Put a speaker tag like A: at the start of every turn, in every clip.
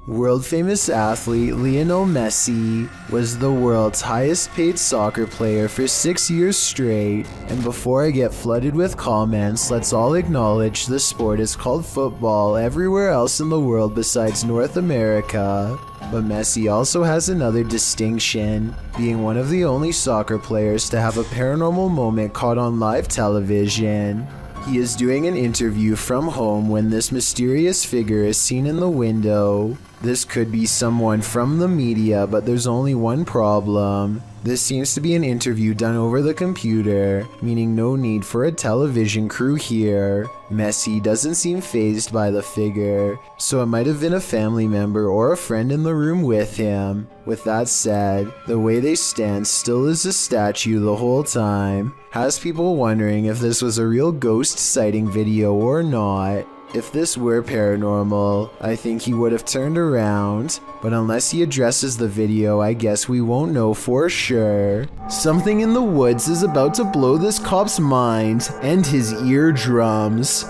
A: World-famous athlete Lionel Messi was the world's highest-paid soccer player for 6 years straight, and before I get flooded with comments, let's all acknowledge the sport is called football everywhere else in the world besides North America. But Messi also has another distinction, being one of the only soccer players to have a paranormal moment caught on live television. He is doing an interview from home when this mysterious figure is seen in the window. This could be someone from the media, but there's only one problem. This seems to be an interview done over the computer, meaning no need for a television crew here. Messi doesn't seem fazed by the figure, so it might have been a family member or a friend in the room with him. With that said, the way they stand still as a statue the whole time has people wondering if this was a real ghost sighting video or not. If this were paranormal, I think he would have turned around, but unless he addresses the video, I guess we won't know for sure. Something in the woods is about to blow this cop's mind and his eardrums.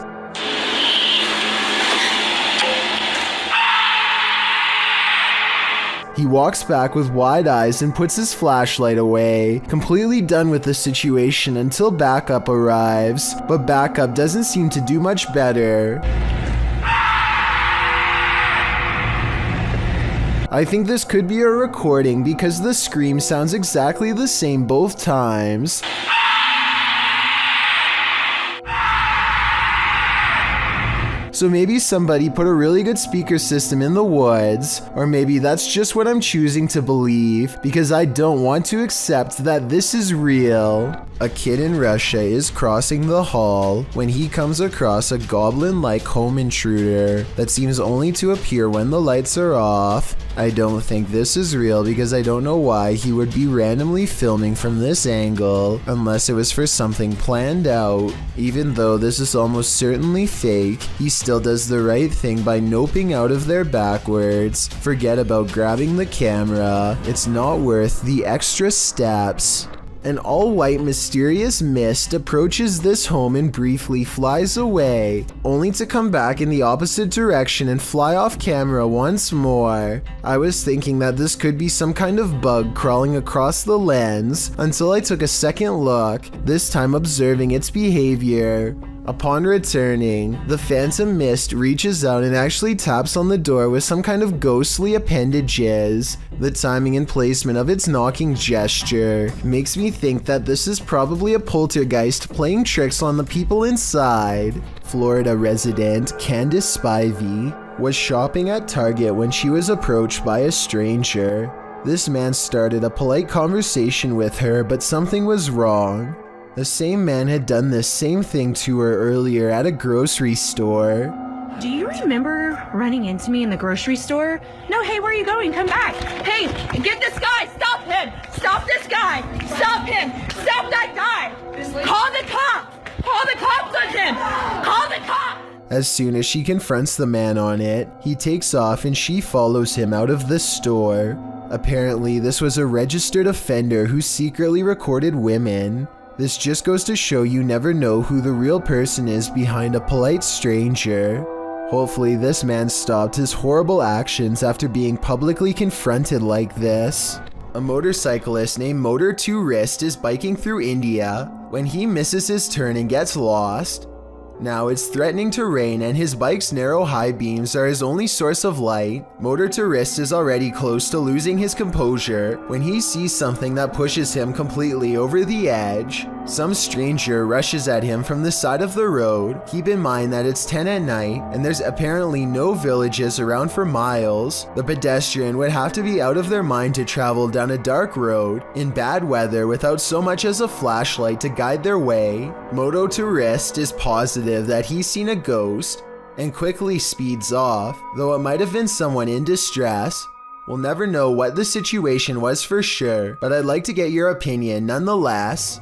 A: He walks back with wide eyes and puts his flashlight away, completely done with the situation until backup arrives, but backup doesn't seem to do much better. I think this could be a recording because the scream sounds exactly the same both times. So maybe somebody put a really good speaker system in the woods, or maybe that's just what I'm choosing to believe because I don't want to accept that this is real. A kid in Russia is crossing the hall when he comes across a goblin-like home intruder that seems only to appear when the lights are off. I don't think this is real because I don't know why he would be randomly filming from this angle unless it was for something planned out. Even though this is almost certainly fake, he still does the right thing by noping out of there backwards. Forget about grabbing the camera, it's not worth the extra steps. An all-white mysterious mist approaches this home and briefly flies away, only to come back in the opposite direction and fly off camera once more. I was thinking that this could be some kind of bug crawling across the lens until I took a second look, this time observing its behavior. Upon returning, the phantom mist reaches out and actually taps on the door with some kind of ghostly appendages. The timing and placement of its knocking gesture makes me think that this is probably a poltergeist playing tricks on the people inside. Florida resident Candace Spivey was shopping at Target when she was approached by a stranger. This man started a polite conversation with her, but something was wrong. The same man had done this same thing to her earlier at a grocery store.
B: Do you remember running into me in the grocery store? No, hey, where are you going? Come back. Hey, get this guy. Stop him. Stop this guy. Stop him. Stop that guy. Call the cop. Call the cops on him. Call the cop.
A: As soon as she confronts the man on it, he takes off and she follows him out of the store. Apparently, this was a registered offender who secretly recorded women. This just goes to show you never know who the real person is behind a polite stranger. Hopefully this man stopped his horrible actions after being publicly confronted like this. A motorcyclist named Motor 2 Wrist is biking through India when he misses his turn and gets lost. Now it's threatening to rain and his bike's narrow high beams are his only source of light. Motor 2 Wrist is already close to losing his composure when he sees something that pushes him completely over the edge. Some stranger rushes at him from the side of the road. Keep in mind that it's 10 at night and there's apparently no villages around for miles. The pedestrian would have to be out of their mind to travel down a dark road in bad weather without so much as a flashlight to guide their way. Moto 2 Wrist is positive that he's seen a ghost and quickly speeds off, though it might have been someone in distress. We'll never know what the situation was for sure, but I'd like to get your opinion nonetheless.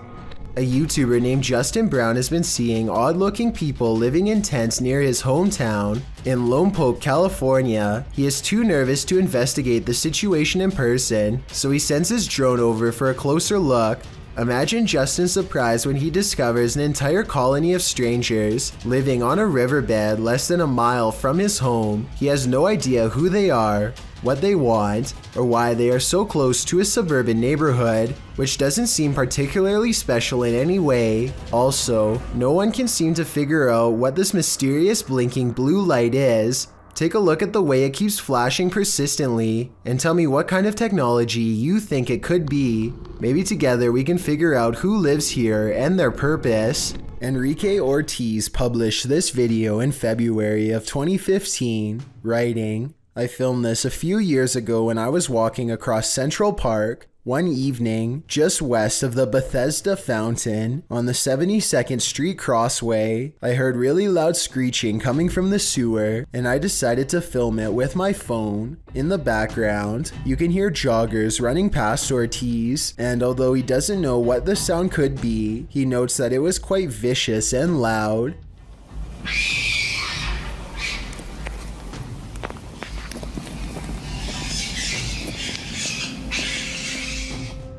A: A YouTuber named Justin Brown has been seeing odd-looking people living in tents near his hometown in Lompoc, California. He is too nervous to investigate the situation in person, so he sends his drone over for a closer look. Imagine Justin's surprise when he discovers an entire colony of strangers living on a riverbed less than a mile from his home. He has no idea who they are, what they want, or why they are so close to a suburban neighborhood, which doesn't seem particularly special in any way. Also, no one can seem to figure out what this mysterious blinking blue light is. Take a look at the way it keeps flashing persistently, and tell me what kind of technology you think it could be. Maybe together we can figure out who lives here and their purpose. Enrique Ortiz published this video in February of 2015, writing, "I filmed this a few years ago when I was walking across Central Park. One evening, just west of the Bethesda Fountain on the 72nd Street Crossway, I heard really loud screeching coming from the sewer, and I decided to film it with my phone. In the background, you can hear joggers running past Ortiz, and although he doesn't know what the sound could be, he notes that it was quite vicious and loud."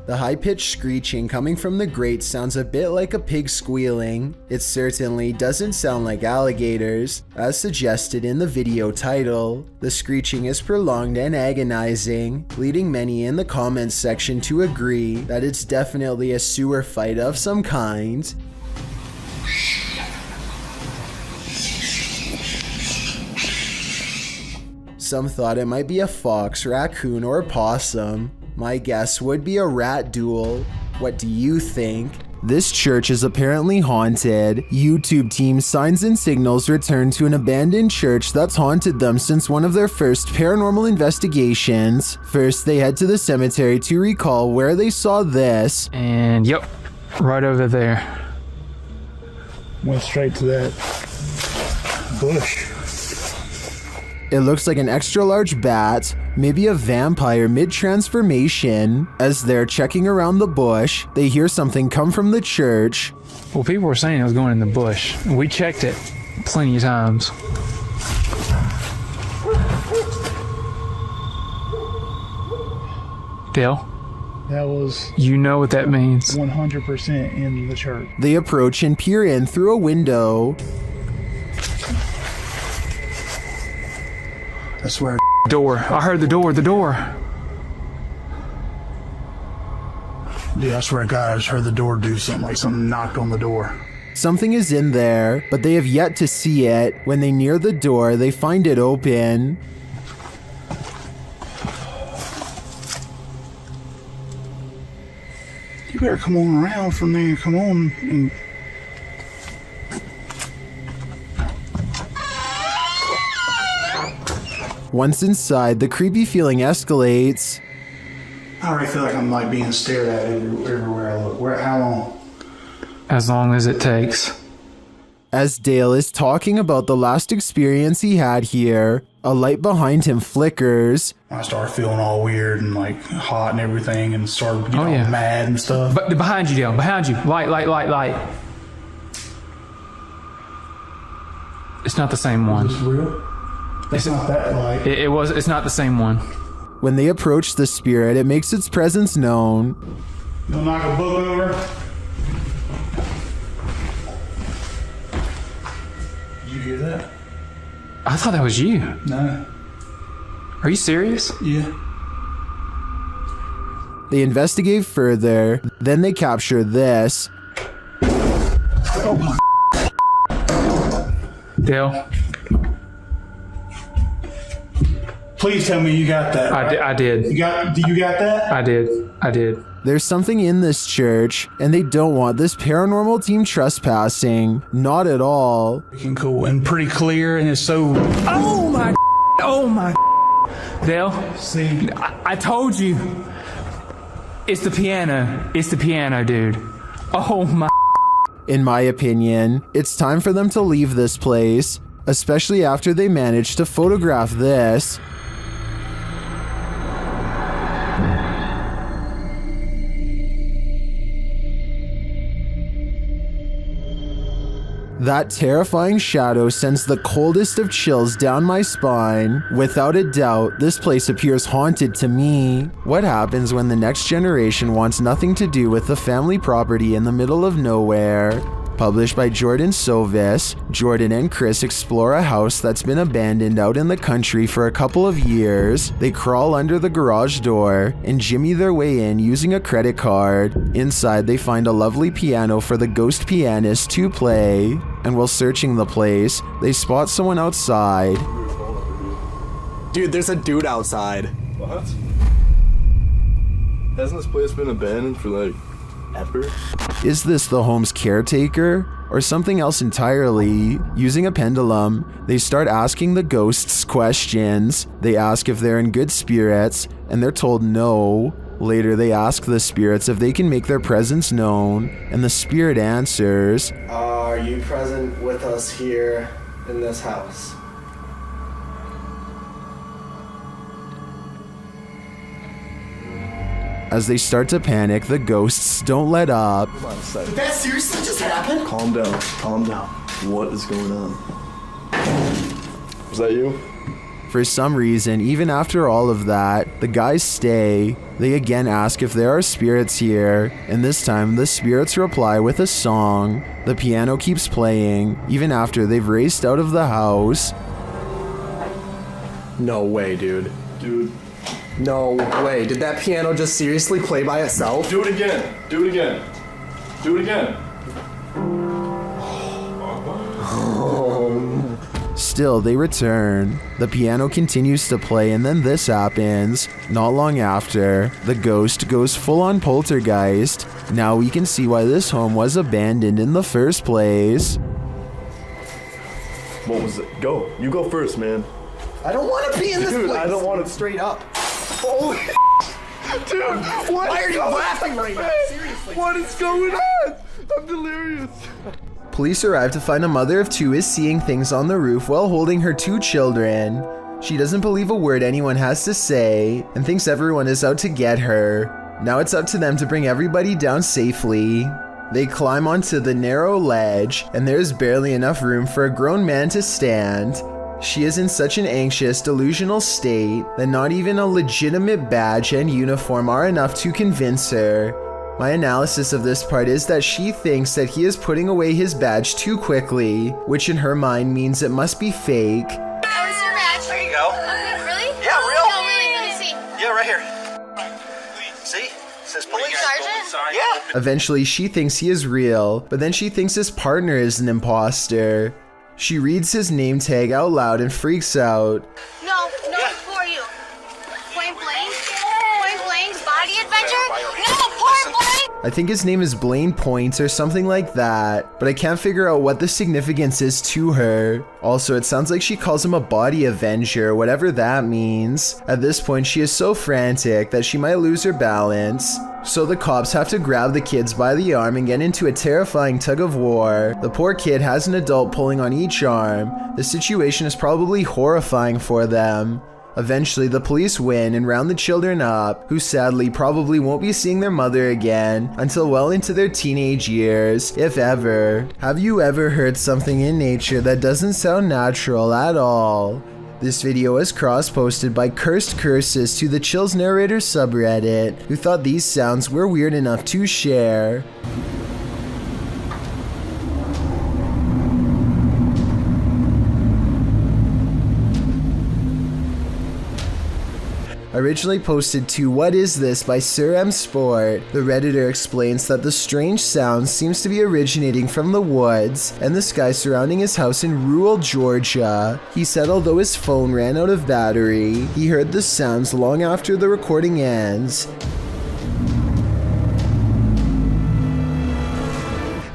A: The high-pitched screeching coming from the grate sounds a bit like a pig squealing. It certainly doesn't sound like alligators, as suggested in the video title. The screeching is prolonged and agonizing, leading many in the comments section to agree that it's definitely a sewer fight of some kind. Some thought it might be a fox, raccoon, or possum. My guess would be a rat duel. What do you think? This church is apparently haunted. YouTube team Signs and Signals returned to an abandoned church that's haunted them since one of their first paranormal investigations. First, they head to the cemetery to recall where they saw this.
C: And yep, right over there.
D: Went straight to that bush.
A: It looks like an extra large bat, maybe a vampire mid-transformation. As they're checking around the bush, they hear something come from the church.
C: Well, people were saying it was going in the bush. We checked it plenty of times. Dale?
D: That was
C: You know what that means.
D: 100% in the church.
A: They approach and peer in through a window.
D: I swear.
C: Door. I heard the door.
D: Dude, I swear to God, I just heard the door do something, like something knocked on the door.
A: Something is in there, but they have yet to see it. When they near the door, they find it open.
D: You better come on around from there. Come on. And
A: Once inside, the creepy feeling escalates.
D: I already feel like I'm like being stared at everywhere I look. How long?
C: As long as it takes.
A: As Dale is talking about the last experience he had here, a light behind him flickers.
D: I started feeling all weird and like hot and everything, and started getting
C: yeah.
D: all mad and stuff.
C: But behind you, Dale. Behind you. Light. It's not the same one.
D: Is this real? It's not that light.
C: It's not the same one.
A: When they approach the spirit, it makes its presence known.
D: You'll knock a book over. Did you hear that?
C: I thought that was you.
D: No.
C: Are you serious?
D: Yeah.
A: They investigate further, then they capture this.
D: Oh my.
C: Dale?
D: Please tell me you got that. Right?
C: I did.
D: You got that?
C: I did.
A: There's something in this church, and they don't want this paranormal team trespassing. Not at all.
D: Freaking cool and pretty clear, and it's so.
C: Oh my. Dale?
D: See?
C: I told you. It's the piano, dude. Oh my.
A: In my opinion, it's time for them to leave this place, especially after they managed to photograph this. That terrifying shadow sends the coldest of chills down my spine. Without a doubt, this place appears haunted to me. What happens when the next generation wants nothing to do with the family property in the middle of nowhere? Published by Jordan Sovis, Jordan and Chris explore a house that's been abandoned out in the country for a couple of years. They crawl under the garage door and jimmy their way in using a credit card. Inside, they find a lovely piano for the ghost pianist to play. And while searching the place, they spot someone outside.
E: Dude, there's a dude outside.
F: What? Hasn't this place been abandoned for like ever?
A: Is this the home's caretaker? Or something else entirely? Using a pendulum, they start asking the ghosts questions. They ask if they're in good spirits, and they're told no. Later, they ask the spirits if they can make their presence known, and the spirit answers,
E: Are you present with us here in this house?
A: As they start to panic, the ghosts don't let up.
E: Did that seriously just happen?
F: Calm down. Calm down. What is going on? Was that you?
A: For some reason, even after all of that, the guys stay. They again ask if there are spirits here, and this time the spirits reply with a song. The piano keeps playing, even after they've raced out of the house.
E: No way, dude.
F: Dude.
E: No way. Did that piano just seriously play by itself?
F: Do it again. Do it again. Do it again.
A: Still, they return. The piano continues to play, and then this happens. Not long after, the ghost goes full-on poltergeist. Now we can see why this home was abandoned in the first place.
F: What was it? Go. You go first, man.
E: I don't want to be in this
F: Dude,
E: place.
F: I don't want to.
E: Straight up.
F: Holy dude, what?
E: Why are you laughing right now? Seriously.
F: What is going on? I'm delirious.
A: Police arrive to find a mother of two is seeing things on the roof while holding her two children. She doesn't believe a word anyone has to say and thinks everyone is out to get her. Now it's up to them to bring everybody down safely. They climb onto the narrow ledge, and there's barely enough room for a grown man to stand. She is in such an anxious, delusional state that not even a legitimate badge and uniform are enough to convince her. My analysis of this part is that she thinks that he is putting away his badge too quickly, which in her mind means it must be fake.
G: Where's your badge?
H: There you go.
G: Okay, really?
H: Yeah, real.
G: No, really, let me see.
H: Yeah, right here. See? It says police.
G: Sergeant?
H: Yeah.
A: Eventually, she thinks he is real, but then she thinks his partner is an imposter. She reads his name tag out loud and freaks out.
G: No, who are you? Point blank? Point blank? Body adventure? No, point blank!
A: I think his name is Blaine Points or something like that, but I can't figure out what the significance is to her. Also, it sounds like she calls him a body avenger, whatever that means. At this point, she is so frantic that she might lose her balance. So the cops have to grab the kids by the arm and get into a terrifying tug of war. The poor kid has an adult pulling on each arm. The situation is probably horrifying for them. Eventually, the police win and round the children up, who sadly probably won't be seeing their mother again until well into their teenage years, if ever. Have you ever heard something in nature that doesn't sound natural at all? This video was cross-posted by Cursed Curses to the Chills Narrator subreddit, who thought these sounds were weird enough to share. Originally posted to What Is This by Sir M Sport, the Redditor explains that the strange sound seems to be originating from the woods and the sky surrounding his house in rural Georgia. He said although his phone ran out of battery, he heard the sounds long after the recording ends.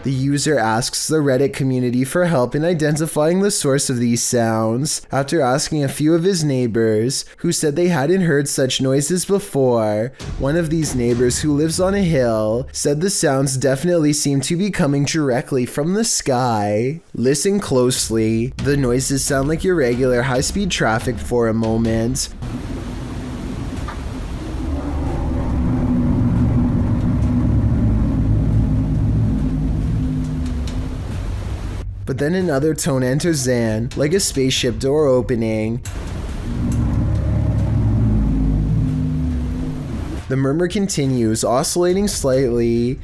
A: The user asks the Reddit community for help in identifying the source of these sounds, after asking a few of his neighbors, who said they hadn't heard such noises before. One of these neighbors, who lives on a hill, said the sounds definitely seem to be coming directly from the sky. Listen closely. The noises sound like irregular high-speed traffic for a moment. But then another tone enters in, like a spaceship door opening. The murmur continues, oscillating slightly.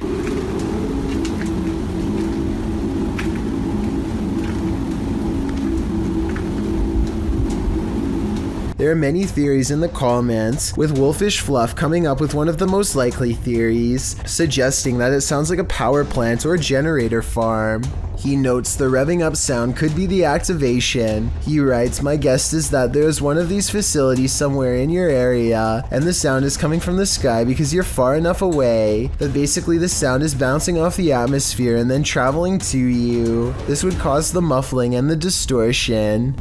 A: There are many theories in the comments, with Wolfish Fluff coming up with one of the most likely theories, suggesting that it sounds like a power plant or a generator farm. He notes the revving up sound could be the activation. He writes, "My guess is that there's one of these facilities somewhere in your area, and the sound is coming from the sky because you're far enough away that basically the sound is bouncing off the atmosphere and then traveling to you. This would cause the muffling and the distortion."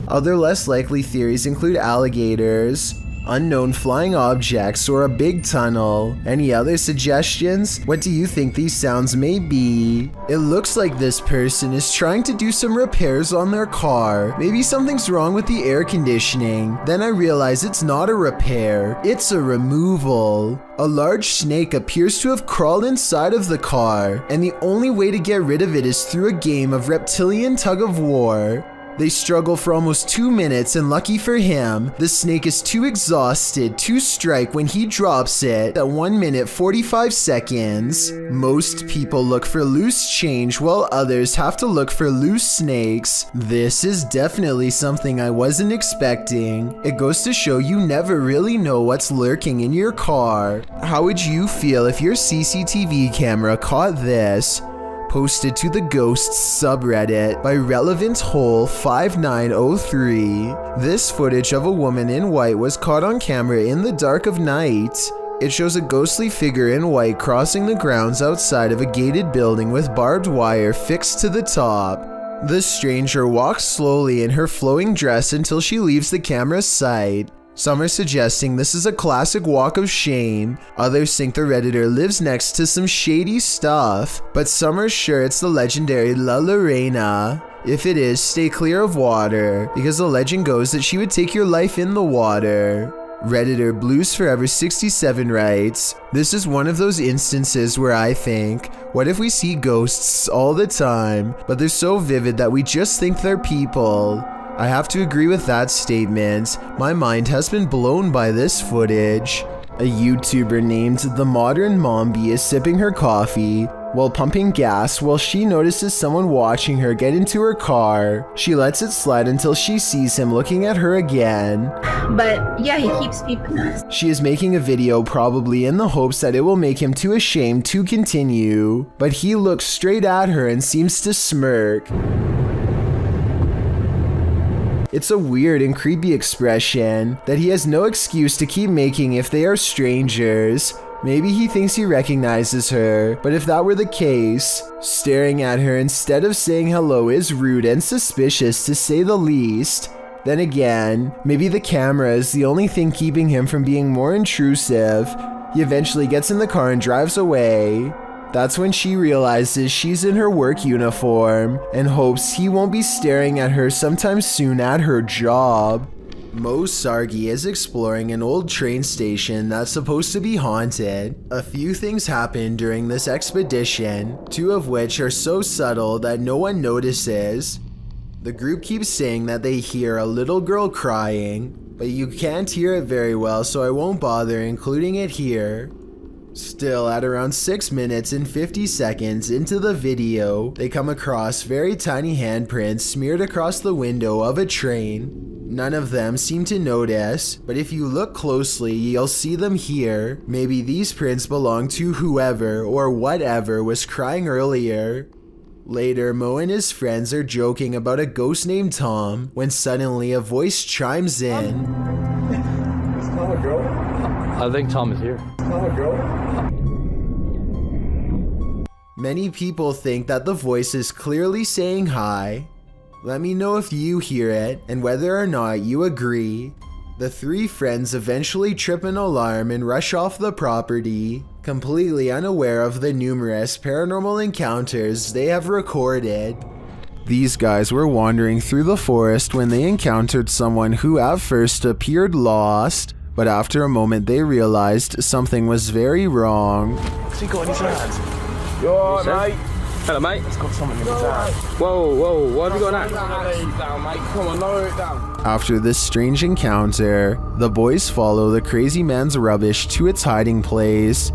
A: Other less likely theories include alligators, unknown flying objects, or a big tunnel. Any other suggestions? What do you think these sounds may be? It looks like this person is trying to do some repairs on their car. Maybe something's wrong with the air conditioning. Then I realize it's not a repair, it's a removal. A large snake appears to have crawled inside of the car, and the only way to get rid of it is through a game of reptilian tug of war. They struggle for almost 2 minutes, and lucky for him, the snake is too exhausted to strike when he drops it at 1 minute 45 seconds. Most people look for loose change while others have to look for loose snakes. This is definitely something I wasn't expecting. It goes to show you never really know what's lurking in your car. How would you feel if your CCTV camera caught this? Posted to the Ghosts subreddit by Relevant Hole 5903. This footage of a woman in white was caught on camera in the dark of night. It shows a ghostly figure in white crossing the grounds outside of a gated building with barbed wire fixed to the top. The stranger walks slowly in her flowing dress until she leaves the camera's sight. Some are suggesting this is a classic walk of shame, others think the Redditor lives next to some shady stuff, but some are sure it's the legendary La Lorena. If it is, stay clear of water, because the legend goes that she would take your life in the water. Redditor Blues Forever 67 writes, "This is one of those instances where I think, what if we see ghosts all the time, but they're so vivid that we just think they're people?" I have to agree with that statement. My mind has been blown by this footage. A YouTuber named The Modern Mombi is sipping her coffee while pumping gas while she notices someone watching her get into her car. She lets it slide until she sees him looking at her again.
B: But yeah, he keeps peeping us.
A: She is making a video probably in the hopes that it will make him too ashamed to continue, but he looks straight at her and seems to smirk. It's a weird and creepy expression that he has no excuse to keep making if they are strangers. Maybe he thinks he recognizes her, but if that were the case, staring at her instead of saying hello is rude and suspicious to say the least. Then again, maybe the camera is the only thing keeping him from being more intrusive. He eventually gets in the car and drives away. That's when she realizes she's in her work uniform and hopes he won't be staring at her sometime soon at her job. Mo Sargi is exploring an old train station that's supposed to be haunted. A few things happen during this expedition, 2 of which are so subtle that no one notices. The group keeps saying that they hear a little girl crying, but you can't hear it very well, so I won't bother including it here. Still, at around 6 minutes and 50 seconds into the video, they come across very tiny handprints smeared across the window of a train. None of them seem to notice, but if you look closely, you'll see them here. Maybe these prints belong to whoever or whatever was crying earlier. Later, Mo and his friends are joking about a ghost named Tom when suddenly a voice chimes in.
F: Is Tom a girl?
I: I think Tom is here.
F: Tom a girl?
A: Many people think that the voice is clearly saying hi. Let me know if you hear it and whether or not you agree. The 3 friends eventually trip an alarm and rush off the property, completely unaware of the numerous paranormal encounters they have recorded. These guys were wandering through the forest when they encountered someone who at first appeared lost, But after a moment, they realized something was very wrong.
F: What's he got in his hands?
I: You alright, mate? Hello, mate.
F: He's got something in his hand.
I: Whoa, why have you got that?
F: Down, mate. Come on, lower it down.
A: After this strange encounter, the boys follow the crazy man's rubbish to its hiding place.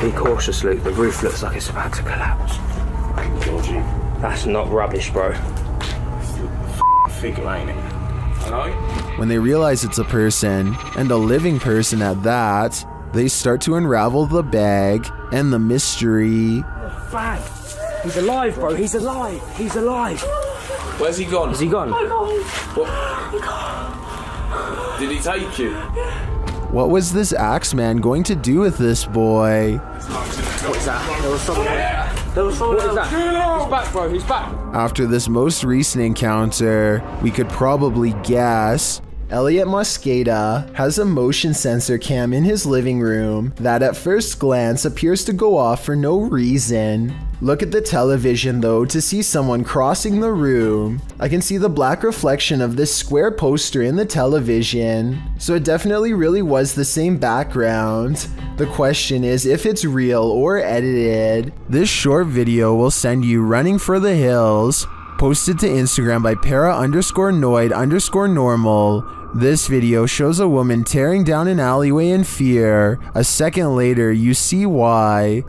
I: Be cautious, Luke. The roof looks like it's about to collapse.
F: Georgie.
I: That's not rubbish, bro.
F: Figure, ain't it? Hello?
A: When they realize it's a person, and a living person at that, they start to unravel the bag and the mystery.
I: Fag! He's alive, bro. He's alive. He's alive.
F: Where's he gone?
I: Is he gone?
F: What? Did he take you?
A: What was this Axeman going to do with this boy?
I: What is that? There was someone What is that? He's back, bro. He's back.
A: After this most recent encounter, we could probably guess Elliot Mosqueda has a motion sensor cam in his living room that at first glance appears to go off for no reason. Look at the television though to see someone crossing the room. I can see the black reflection of this square poster in the television, so it definitely really was the same background. The question is if it's real or edited. This short video will send you running for the hills. Posted to Instagram by para_noid_normal. This video shows a woman tearing down an alleyway in fear. A second later, you see why.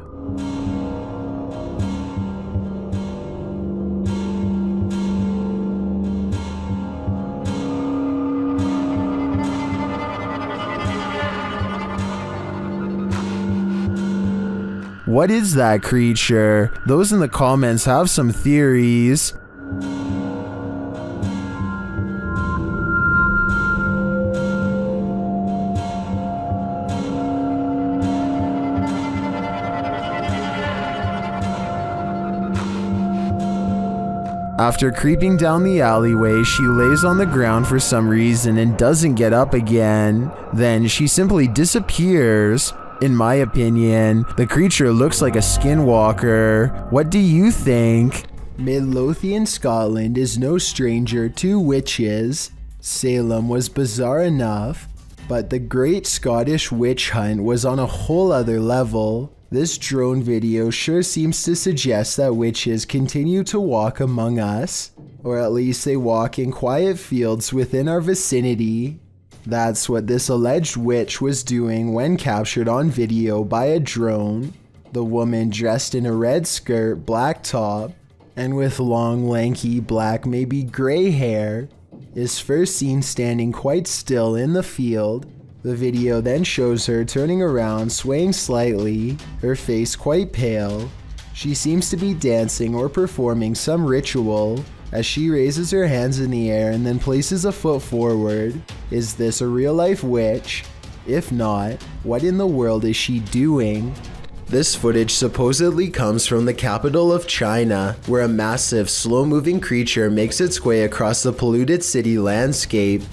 A: What is that creature? Those in the comments have some theories. After creeping down the alleyway, she lays on the ground for some reason and doesn't get up again. Then she simply disappears. In my opinion, the creature looks like a skinwalker. What do you think? Midlothian, Scotland is no stranger to witches. Salem was bizarre enough, but the Great Scottish Witch Hunt was on a whole other level. This drone video sure seems to suggest that witches continue to walk among us, or at least they walk in quiet fields within our vicinity. That's what this alleged witch was doing when captured on video by a drone. The woman dressed in a red skirt, black top, and with long, lanky, black, maybe gray hair, is first seen standing quite still in the field. The video then shows her turning around, swaying slightly, her face quite pale. She seems to be dancing or performing some ritual as she raises her hands in the air and then places a foot forward. Is this a real-life witch? If not, what in the world is she doing? This footage supposedly comes from the capital of China, where a massive, slow-moving creature makes its way across the polluted city landscape.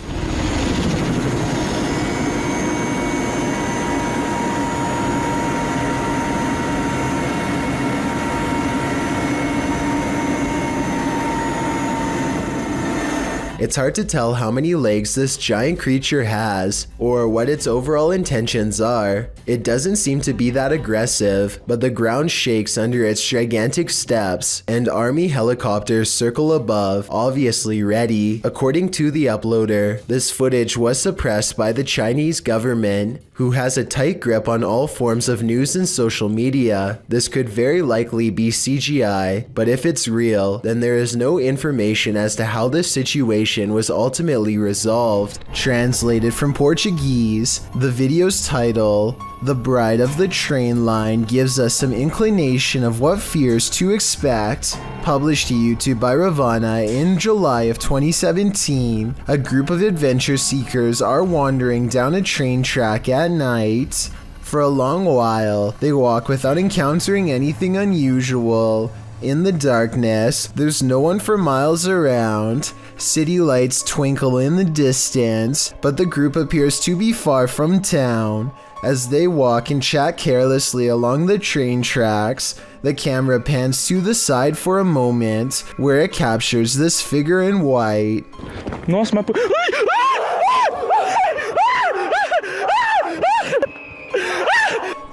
A: It's hard to tell how many legs this giant creature has, or what its overall intentions are. It doesn't seem to be that aggressive, but the ground shakes under its gigantic steps, and army helicopters circle above, obviously ready. According to the uploader, this footage was suppressed by the Chinese government, who has a tight grip on all forms of news and social media. This could very likely be CGI, but if it's real, then there is no information as to how this situation was ultimately resolved. Translated from Portuguese, the video's title, "The Bride of the Train Line," gives us some inclination of what fears to expect. Published to YouTube by Ravana in July of 2017, a group of adventure seekers are wandering down a train track at night. For a long while, they walk without encountering anything unusual. In the darkness, there's no one for miles around. City lights twinkle in the distance, but the group appears to be far from town. As they walk and chat carelessly along the train tracks, the camera pans to the side for a moment, where it captures this figure in white.
C: Nossa, mas...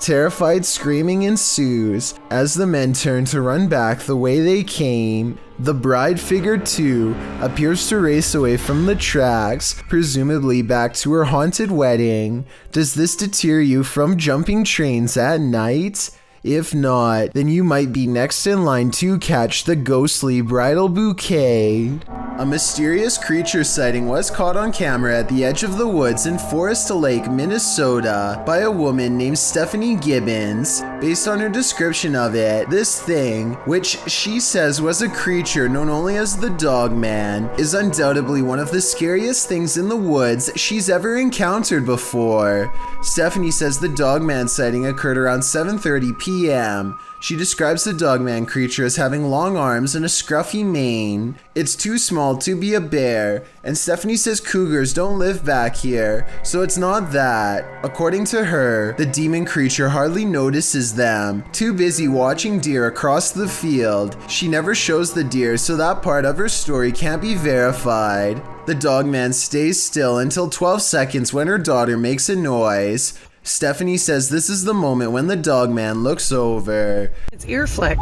A: Terrified screaming ensues as the men turn to run back the way they came. The bride figure too appears to race away from the tracks, presumably back to her haunted wedding. Does this deter you from jumping trains at night? If not, then you might be next in line to catch the ghostly bridal bouquet. A mysterious creature sighting was caught on camera at the edge of the woods in Forest Lake, Minnesota by a woman named Stephanie Gibbons. Based on her description of it, this thing, which she says was a creature known only as the Dog Man, is undoubtedly one of the scariest things in the woods she's ever encountered before. Stephanie says the Dog Man sighting occurred around 7:30 p.m. She describes the Dogman creature as having long arms and a scruffy mane. It's too small to be a bear, and Stephanie says cougars don't live back here, so it's not that. According to her, the demon creature hardly notices them, too busy watching deer across the field. She never shows the deer, so that part of her story can't be verified. The Dogman stays still until 12 seconds when her daughter makes a noise. Stephanie says this is the moment when the Dogman looks over.
J: It's ear flick.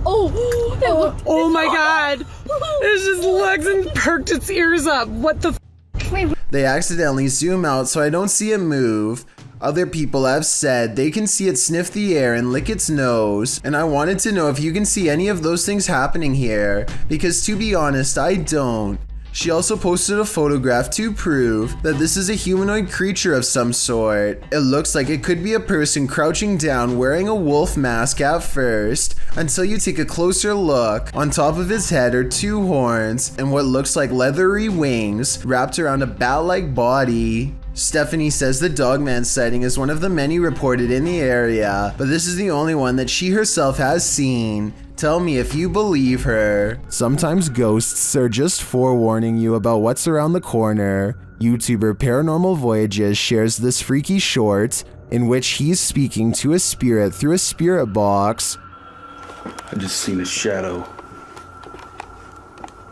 J: Oh my god. It just looks and perked its ears up. What the f?
A: They accidentally zoom out so I don't see it move. Other people have said they can see it sniff the air and lick its nose, and I wanted to know if you can see any of those things happening here, because to be honest, I don't. She also posted a photograph to prove that this is a humanoid creature of some sort. It looks like it could be a person crouching down wearing a wolf mask at first, until you take a closer look. On top of his head are two horns and what looks like leathery wings wrapped around a bat-like body. Stephanie says the Dogman sighting is one of the many reported in the area, but this is the only one that she herself has seen. Tell me if you believe her. Sometimes ghosts are just forewarning you about what's around the corner. YouTuber Paranormal Voyages shares this freaky short in which he's speaking to a spirit through a spirit box.
K: I just seen a shadow.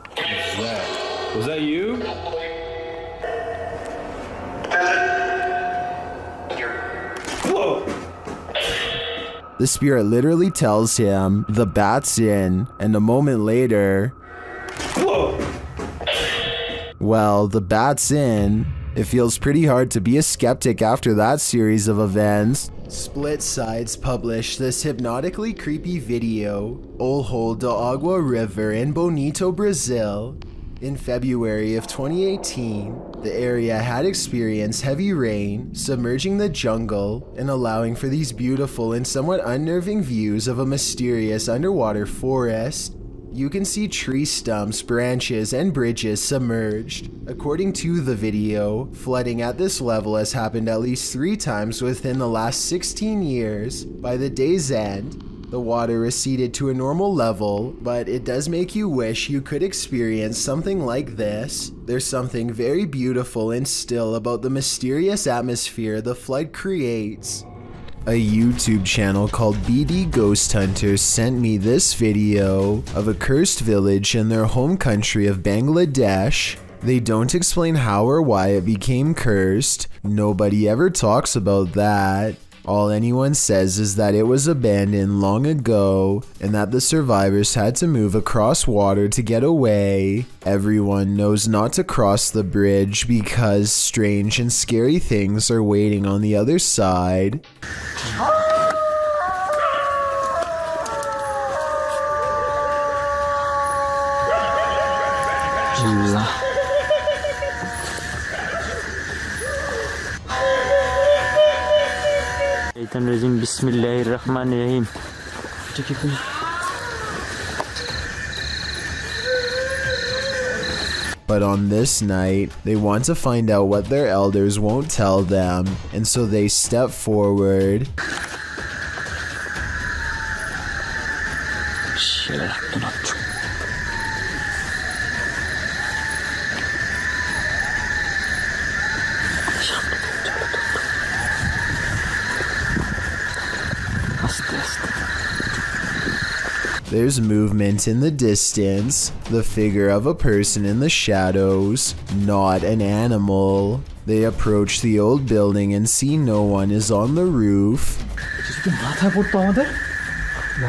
F: What was that? Was that you? Whoa!
A: The spirit literally tells him the bat's in, and a moment later,
F: Whoa!
A: Well, the bat's in. It feels pretty hard to be a skeptic after that series of events. Split Sides published this hypnotically creepy video, Olho da Água River in Bonito, Brazil. In February of 2018, the area had experienced heavy rain, submerging the jungle and allowing for these beautiful and somewhat unnerving views of a mysterious underwater forest. You can see tree stumps, branches, and bridges submerged. According to the video, flooding at this level has happened at least 3 times within the last 16 years. By the day's end, the water receded to a normal level, but it does make you wish you could experience something like this. There's something very beautiful and still about the mysterious atmosphere the flood creates. A YouTube channel called BD Ghost Hunters sent me this video of a cursed village in their home country of Bangladesh. They don't explain how or why it became cursed. Nobody ever talks about that. All anyone says is that it was abandoned long ago and that the survivors had to move across water to get away. Everyone knows not to cross the bridge because strange and scary things are waiting on the other side.
I: Bismillahirrahmanirrahim.
A: But on this night, they want to find out what their elders won't tell them, and so they step forward. There's movement in the distance, the figure of a person in the shadows, not an animal. They approach the old building and see no one is on the roof.
I: মাথায় পড়তো আমাদের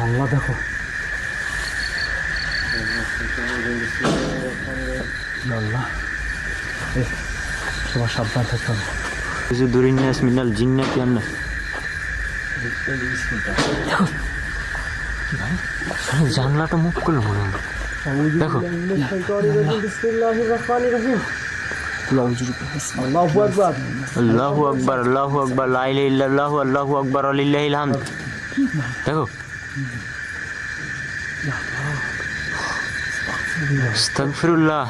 I: আল্লাহ দেখো আল্লাহ সবার সাবধান থাকতে হবে কিছু দুরিন্নাস মিনাল জিন্নাতি আন্নাস দেখো কি ভাই জানলাটা মুভ করলো মনে হয় দেখো বিসমিল্লাহির রহমানির রহিম আল্লাহু আকবার আল্লাহু আকবার আল্লাহু আকবার লা ইলাহা ইল্লাল্লাহ আল্লাহু আকবার লিল্লাহিল হামদ দেখো আস্তাগফিরুল্লাহ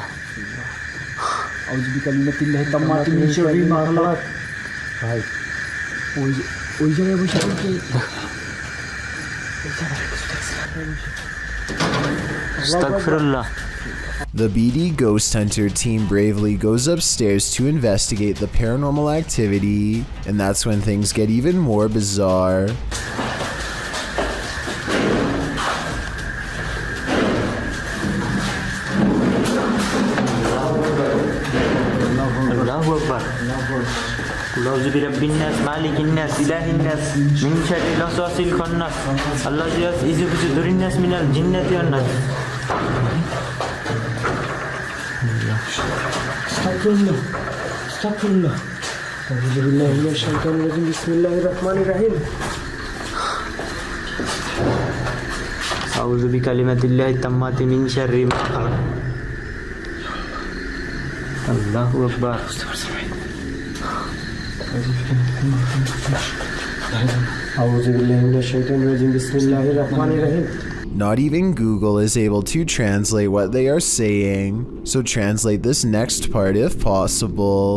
I: আউযু বিকালিমাতিল্লাহি তাম্মাতি মিন শাররি মা খালাক ভাই ওই জায়গায় বসে আস্তাগফিরুল্লাহ
A: The BD Ghost Hunter team bravely goes upstairs to investigate the paranormal activity, and that's when things get even more bizarre.
I: Allahu Akbar. A'udhu bi rabbin nas, malikin nas, ilahin nas, min sharri al-waswasil khannas. Alladhi yuwaswisu fi sudurin nas minal jinnati wan nas. Astaghfirullah. Astaghfirullah. A'udhu billahi minash shaitanir rajim. Bismillahir rahmanir rahim. A'udhu bi kalimatillahi tammati min sharri ma khalaq. Allahu Akbar. A'udhu billahi minash shaitanir rajim. Bismillahir rahmanir rahim.
A: Not even Google is able to translate what they are saying, so translate this next part if possible.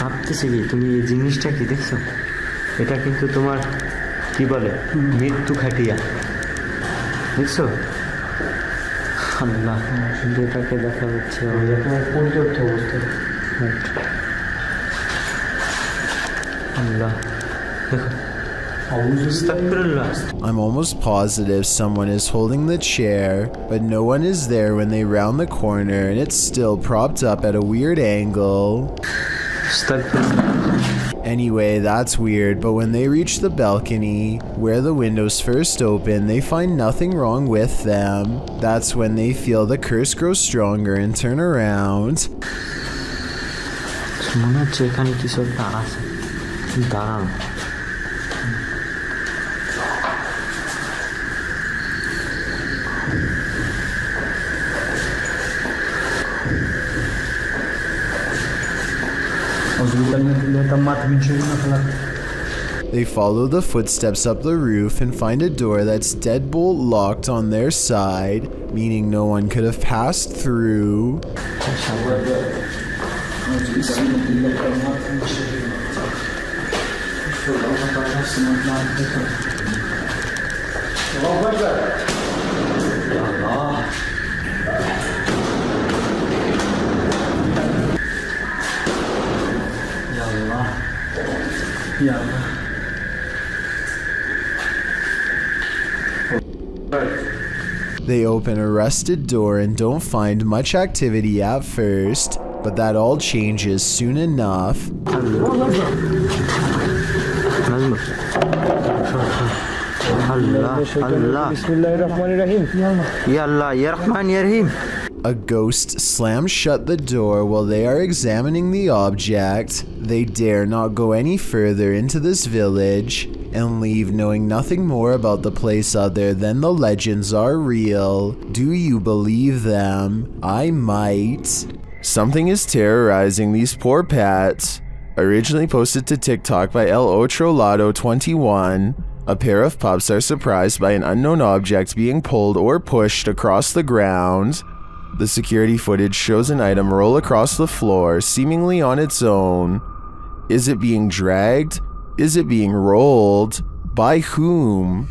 I: কাঁপতেছে কি তুমি এই জিনিসটা কি দেখছো এটা কিন্তু তোমার কি বলে মৃত্যু খাটিয়া দেখছো আল্লাহ শুধু এটাকে দেখা যাচ্ছে পরিত্যক্ত অবস্থা আল্লাহ দেখো
A: I'm almost positive someone is holding the chair, but no one is there when they round the corner and it's still propped up at a weird angle. Anyway, that's weird, but when they reach the balcony, where the windows first open, they find nothing wrong with them. That's when they feel the curse grow stronger and turn around. They follow the footsteps up the roof and find a door that's deadbolt locked on their side, meaning no one could have passed through. They open a rusted door and don't find much activity at first, but that all changes soon enough. A ghost slams shut the door while they are examining the object. They dare not go any further into this village and leave knowing nothing more about the place other than the legends are real. Do you believe them? I might. Something is terrorizing these poor pets. Originally posted to TikTok by El Otro Lado 21, a pair of pups are surprised by an unknown object being pulled or pushed across the ground. The security footage shows an item roll across the floor, seemingly on its own. Is it being dragged? Is it being rolled? By whom?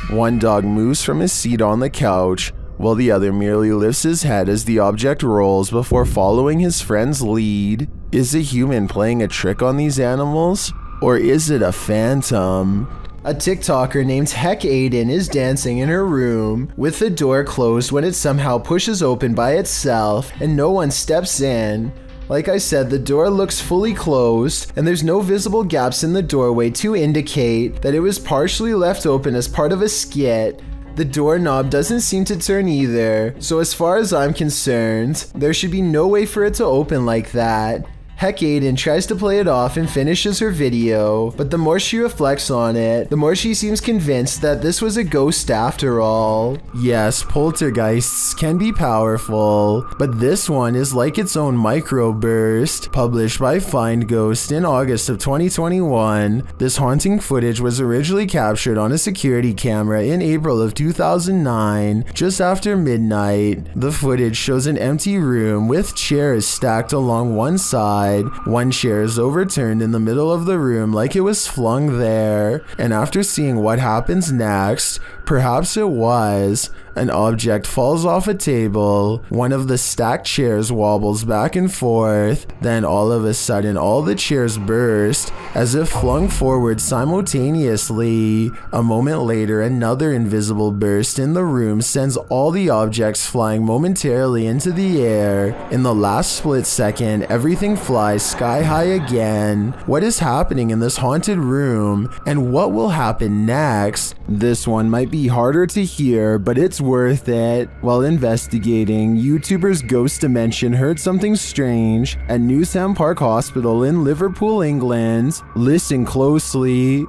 A: One dog moves from his seat on the couch, while the other merely lifts his head as the object rolls before following his friend's lead. Is a human playing a trick on these animals? Or is it a phantom? A TikToker named Heck Aiden is dancing in her room with the door closed when it somehow pushes open by itself and no one steps in. Like I said, the door looks fully closed and there's no visible gaps in the doorway to indicate that it was partially left open as part of a skit. The doorknob doesn't seem to turn either, so as far as I'm concerned, there should be no way for it to open like that. Heck Aiden tries to play it off and finishes her video, but the more she reflects on it, the more she seems convinced that this was a ghost after all. Yes, poltergeists can be powerful, but this one is like its own microburst. Published by Find Ghost in August of 2021, this haunting footage was originally captured on a security camera in April of 2009, just after midnight. The footage shows an empty room with chairs stacked along one side. One chair is overturned in the middle of the room like it was flung there, and after seeing what happens next, perhaps it was, an object falls off a table, one of the stacked chairs wobbles back and forth, then all of a sudden all the chairs burst, as if flung forward simultaneously. A moment later, another invisible burst in the room sends all the objects flying momentarily into the air. In the last split second, everything flies sky high again. What is happening in this haunted room, and what will happen next? This one might be harder to hear, but it's worth it. While investigating, YouTubers Ghost Dimension heard something strange at Newsham Park Hospital in Liverpool, England. Listen closely.
H: I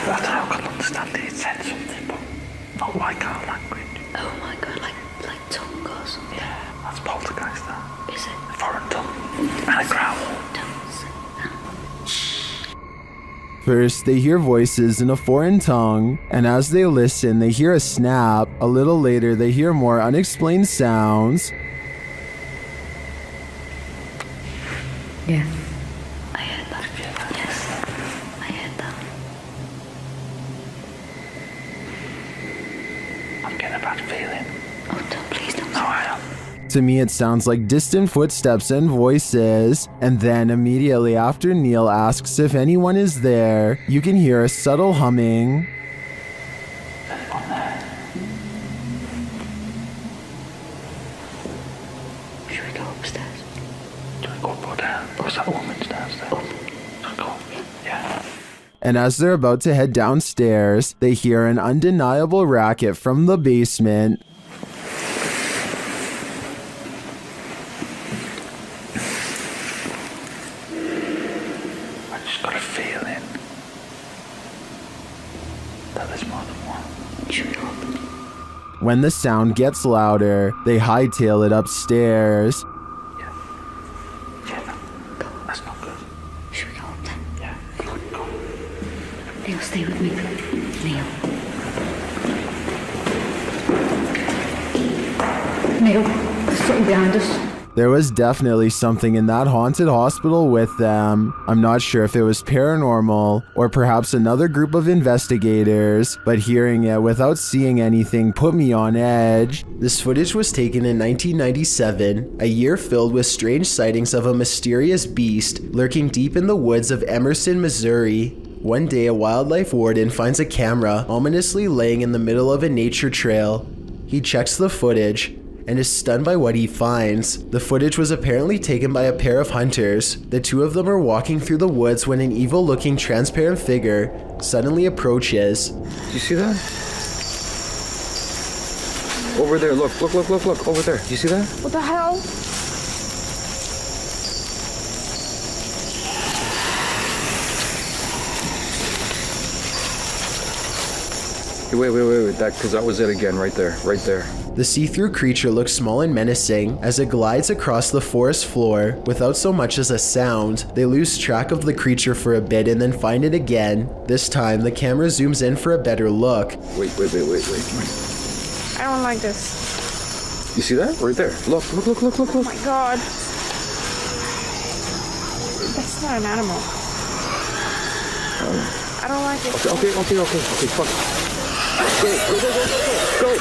H: don't know, I can understand it. It said something, but not like our language.
G: Oh my god, like tongue or something.
H: Yeah, that's poltergeist, that.
G: Is it?
H: A foreign tongue. And a growl.
A: First, they hear voices in a foreign tongue, and as they listen, they hear a snap. A little later, they hear more unexplained sounds.
G: Yeah. I heard that. Yes. I heard that.
H: I'm getting a bad feeling.
G: Oh, don't, please don't.
H: No, I am.
A: To me, it sounds like distant footsteps and voices, and then immediately after Neil asks if anyone is there, you can hear a subtle humming.
H: On there.
G: Should we go upstairs?
H: Do we go up or down? Or is that a woman's downstairs? Should we go? Yeah.
A: And as they're about to head downstairs, they hear an undeniable racket from the basement.
H: Got a feeling that there's more than one.
A: When the sound gets louder, they hightail it upstairs.
H: Yeah. Yeah, that's not good.
G: Should we go up then?
H: Yeah, go.
G: Neil, stay with me. Neil, there's something behind us.
A: There was definitely something in that haunted hospital with them. I'm not sure if it was paranormal or perhaps another group of investigators, but hearing it without seeing anything put me on edge. This footage was taken in 1997, a year filled with strange sightings of a mysterious beast lurking deep in the woods of Emerson, Missouri. One day, a wildlife warden finds a camera ominously laying in the middle of a nature trail. He checks the footage and is stunned by what he finds. The footage was apparently taken by a pair of hunters. The two of them are walking through the woods when an evil-looking transparent figure suddenly approaches.
K: Do you see that? Over there, look, over there. Do you see that?
J: What the hell?
K: Wait, that was it again, right there.
A: The see-through creature looks small and menacing as it glides across the forest floor without so much as a sound. They lose track of the creature for a bit and then find it again. This time, the camera zooms in for a better look.
K: Wait.
J: I don't like this.
K: You see that? Right there. Look.
J: Oh my god. That's not an animal. I don't like it.
K: Okay, fuck. Go.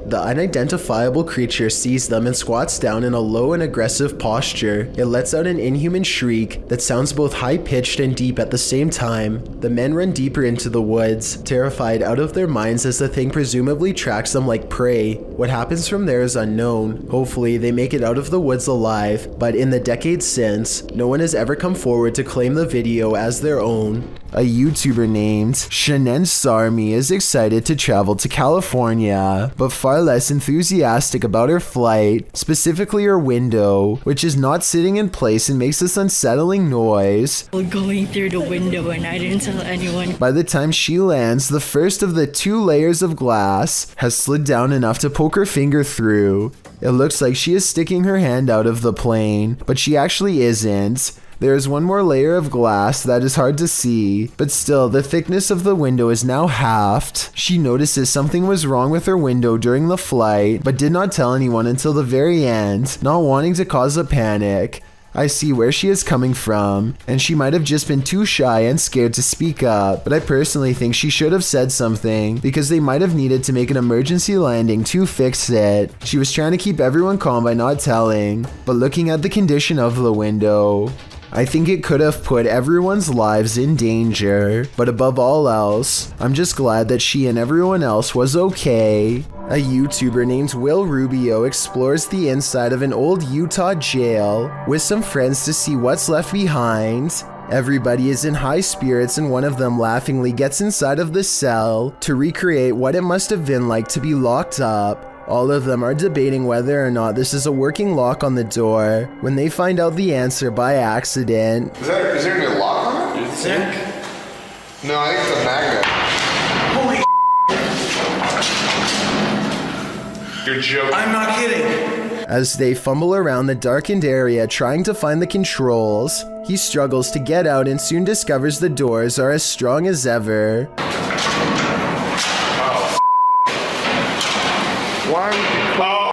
A: The unidentifiable creature sees them and squats down in a low and aggressive posture. It lets out an inhuman shriek that sounds both high-pitched and deep at the same time. The men run deeper into the woods, terrified out of their minds as the thing presumably tracks them like prey. What happens from there is unknown. Hopefully, they make it out of the woods alive, but in the decades since, no one has ever come forward to claim the video as their own. A YouTuber named Shanen Sarmi is excited to travel to California, but far less enthusiastic about her flight, specifically her window, which is not sitting in place and makes this unsettling noise.
B: Going through the window and I didn't tell anyone.
A: By the time she lands, the first of the 2 layers of glass has slid down enough to poke her finger through. It looks like she is sticking her hand out of the plane, but she actually isn't. There is one more layer of glass that is hard to see, but still, the thickness of the window is now halved. She notices something was wrong with her window during the flight, but did not tell anyone until the very end, not wanting to cause a panic. I see where she is coming from, and she might have just been too shy and scared to speak up, but I personally think she should have said something, because they might have needed to make an emergency landing to fix it. She was trying to keep everyone calm by not telling, but looking at the condition of the window, I think it could have put everyone's lives in danger, but above all else, I'm just glad that she and everyone else was okay. A YouTuber named Will Rubio explores the inside of an old Utah jail with some friends to see what's left behind. Everybody is in high spirits and one of them laughingly gets inside of the cell to recreate what it must have been like to be locked up. All of them are debating whether or not this is a working lock on the door when they find out the answer by accident.
L: Is there a new lock on it?
D: You think?
L: No, I think it's a magnet.
D: Holy
L: You're joking.
D: I'm not kidding.
A: As they fumble around the darkened area trying to find the controls, he struggles to get out and soon discovers the doors are as strong as ever.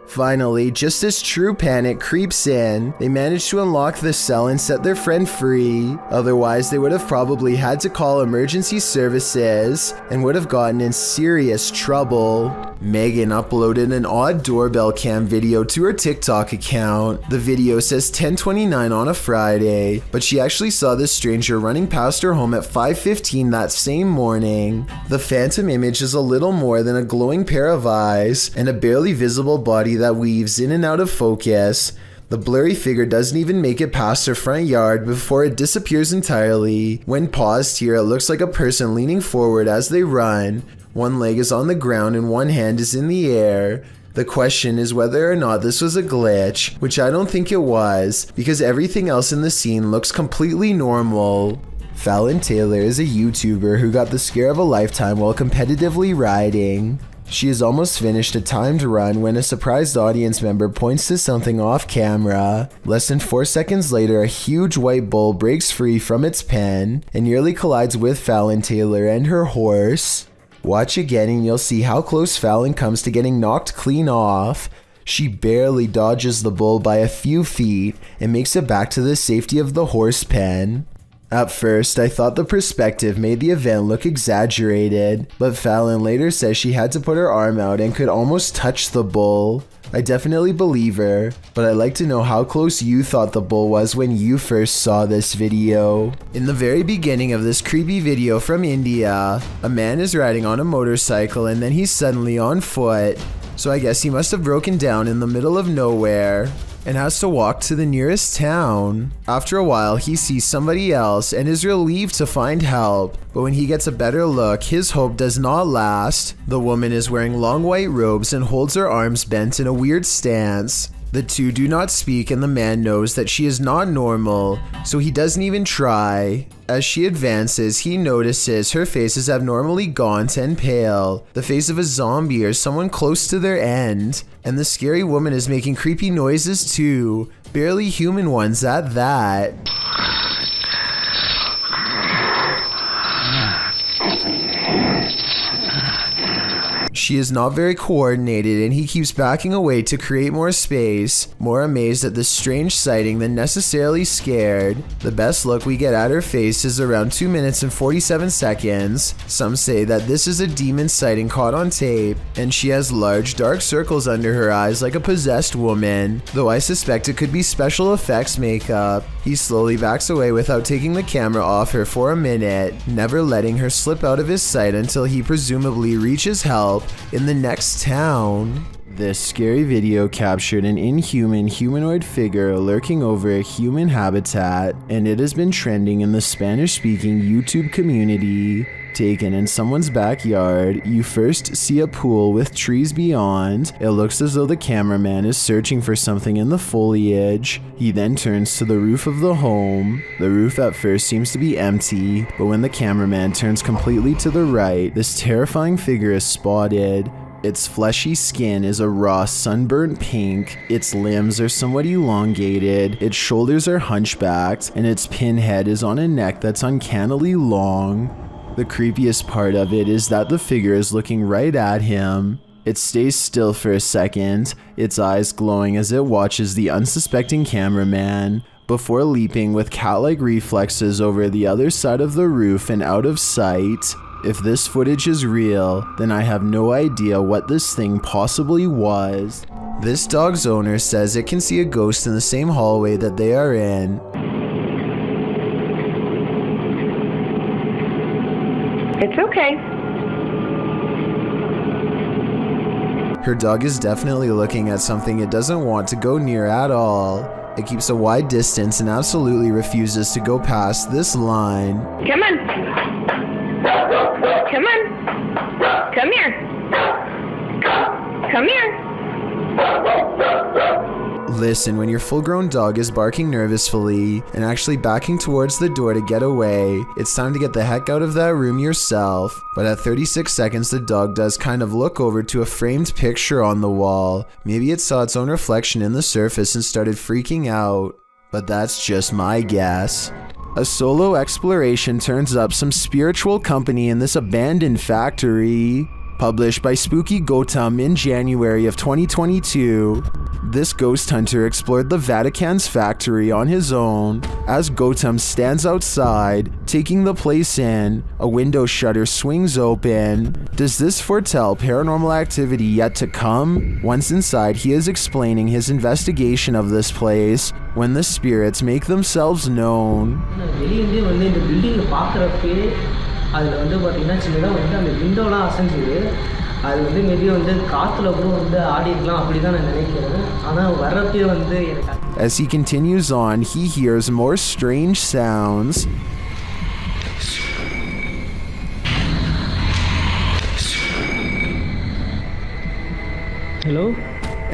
A: Finally, just as true panic creeps in, they manage to unlock the cell and set their friend free. Otherwise, they would have probably had to call emergency services and would have gotten in serious trouble. Megan uploaded an odd doorbell cam video to her TikTok account. The video says 10:29 on a Friday, but she actually saw this stranger running past her home at 5:15 that same morning. The phantom image is a little more than a glowing pair of eyes and a barely visible body that weaves in and out of focus. The blurry figure doesn't even make it past her front yard before it disappears entirely. When paused here, it looks like a person leaning forward as they run. One leg is on the ground and one hand is in the air. The question is whether or not this was a glitch, which I don't think it was, because everything else in the scene looks completely normal. Fallon Taylor is a YouTuber who got the scare of a lifetime while competitively riding. She has almost finished a timed run when a surprised audience member points to something off camera. Less than 4 seconds later, a huge white bull breaks free from its pen and nearly collides with Fallon Taylor and her horse. Watch again and you'll see how close Fallon comes to getting knocked clean off. She barely dodges the bull by a few feet and makes it back to the safety of the horse pen. At first, I thought the perspective made the event look exaggerated, but Fallon later says she had to put her arm out and could almost touch the bull. I definitely believe her, but I'd like to know how close you thought the bull was when you first saw this video. In the very beginning of this creepy video from India, a man is riding on a motorcycle and then he's suddenly on foot, so I guess he must have broken down in the middle of nowhere and has to walk to the nearest town. After a while, he sees somebody else and is relieved to find help, but when he gets a better look, his hope does not last. The woman is wearing long white robes and holds her arms bent in a weird stance. The two do not speak and the man knows that she is not normal, so he doesn't even try. As she advances, he notices her face is abnormally gaunt and pale, the face of a zombie or someone close to their end. And the scary woman is making creepy noises too, barely human ones at that. She is not very coordinated and he keeps backing away to create more space, more amazed at this strange sighting than necessarily scared. The best look we get at her face is around 2 minutes and 47 seconds. Some say that this is a demon sighting caught on tape, and she has large dark circles under her eyes like a possessed woman, though I suspect it could be special effects makeup. He slowly backs away without taking the camera off her for a minute, never letting her slip out of his sight until he presumably reaches help in the next town. This scary video captured an inhuman humanoid figure lurking over a human habitat, and it has been trending in the Spanish-speaking YouTube community. Taken in someone's backyard, you first see a pool with trees beyond. It looks as though the cameraman is searching for something in the foliage. He then turns to the roof of the home. The roof at first seems to be empty, but when the cameraman turns completely to the right, this terrifying figure is spotted. Its fleshy skin is a raw sunburnt pink, its limbs are somewhat elongated, its shoulders are hunchbacked, and its pinhead is on a neck that's uncannily long. The creepiest part of it is that the figure is looking right at him. It stays still for a second, its eyes glowing as it watches the unsuspecting cameraman, before leaping with cat-like reflexes over the other side of the roof and out of sight. If this footage is real, then I have no idea what this thing possibly was. This dog's owner says it can see a ghost in the same hallway that they are in.
B: It's okay.
A: Her dog is definitely looking at something it doesn't want to go near at all. It keeps a wide distance and absolutely refuses to go past this line.
B: Come on. Come on. Come here. Come here.
A: Listen, when your full-grown dog is barking nervously and actually backing towards the door to get away, it's time to get the heck out of that room yourself. But at 36 seconds, the dog does kind of look over to a framed picture on the wall. Maybe it saw its own reflection in the surface and started freaking out. But that's just my guess. A solo exploration turns up some spiritual company in this abandoned factory. Published by Spooky Gautam in January of 2022, this ghost hunter explored the Vatican's factory on his own. As Gautam stands outside, taking the place in, a window shutter swings open. Does this foretell paranormal activity yet to come? Once inside, he is explaining his investigation of this place when the spirits make themselves known.
M: அதில் வந்து பார்த்தீங்கன்னா சின்னதாக வந்து அந்த விண்டோலாம் அசைஞ்சுது. அது வந்து maybe வந்து காற்றுல கூட வந்து ஆடி இருக்கலாம் அப்படி தான் நான் நினைக்கிறேன். ஆனால் வர்றப்பே வந்து எனக்கு.
A: As he continues on, he hears more strange sounds.
M: Hello?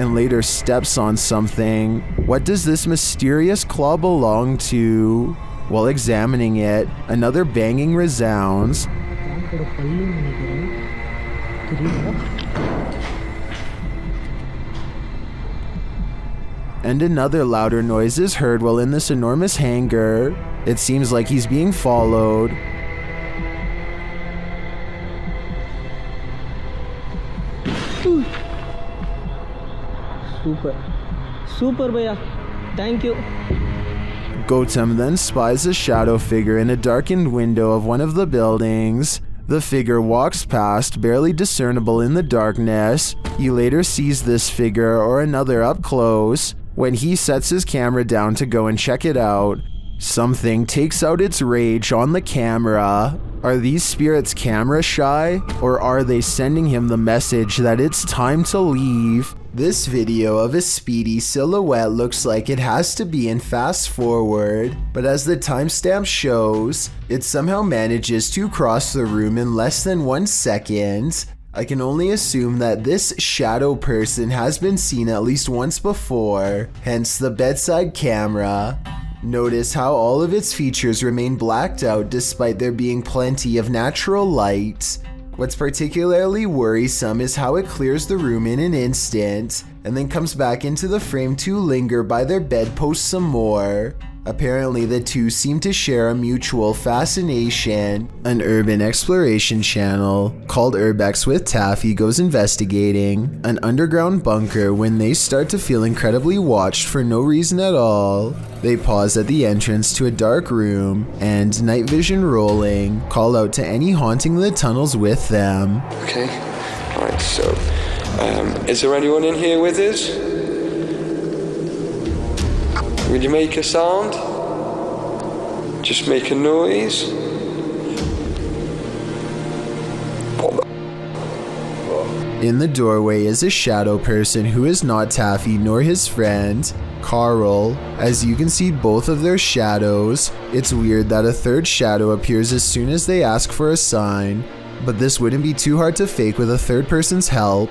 A: And later steps on something. What does this mysterious claw belong to? While examining it, another banging resounds. And another louder noise is heard while in this enormous hangar. It seems like he's being followed.
M: Super bhaiya. Thank you.
A: Gautam then spies a shadow figure in a darkened window of one of the buildings. The figure walks past, barely discernible in the darkness. He later sees this figure or another up close. When he sets his camera down to go and check it out, something takes out its rage on the camera. Are these spirits camera shy, or are they sending him the message that it's time to leave? This video of a speedy silhouette looks like it has to be in fast forward, but as the timestamp shows, it somehow manages to cross the room in less than 1 second. I can only assume that this shadow person has been seen at least once before, hence the bedside camera. Notice how all of its features remain blacked out despite there being plenty of natural light. What's particularly worrisome is how it clears the room in an instant, and then comes back into the frame to linger by their bedpost some more. Apparently, the two seem to share a mutual fascination. An urban exploration channel called Urbex with Taffy goes investigating an underground bunker when they start to feel incredibly watched for no reason at all. They pause at the entrance to a dark room and, night vision rolling, call out to any haunting the tunnels with them.
K: Okay, alright, so, is there anyone in here with us? Will you make a sound? Just make a noise?
A: In the doorway is a shadow person who is not Taffy nor his friend, Carl. As you can see both of their shadows, it's weird that a third shadow appears as soon as they ask for a sign, but this wouldn't be too hard to fake with a third person's help.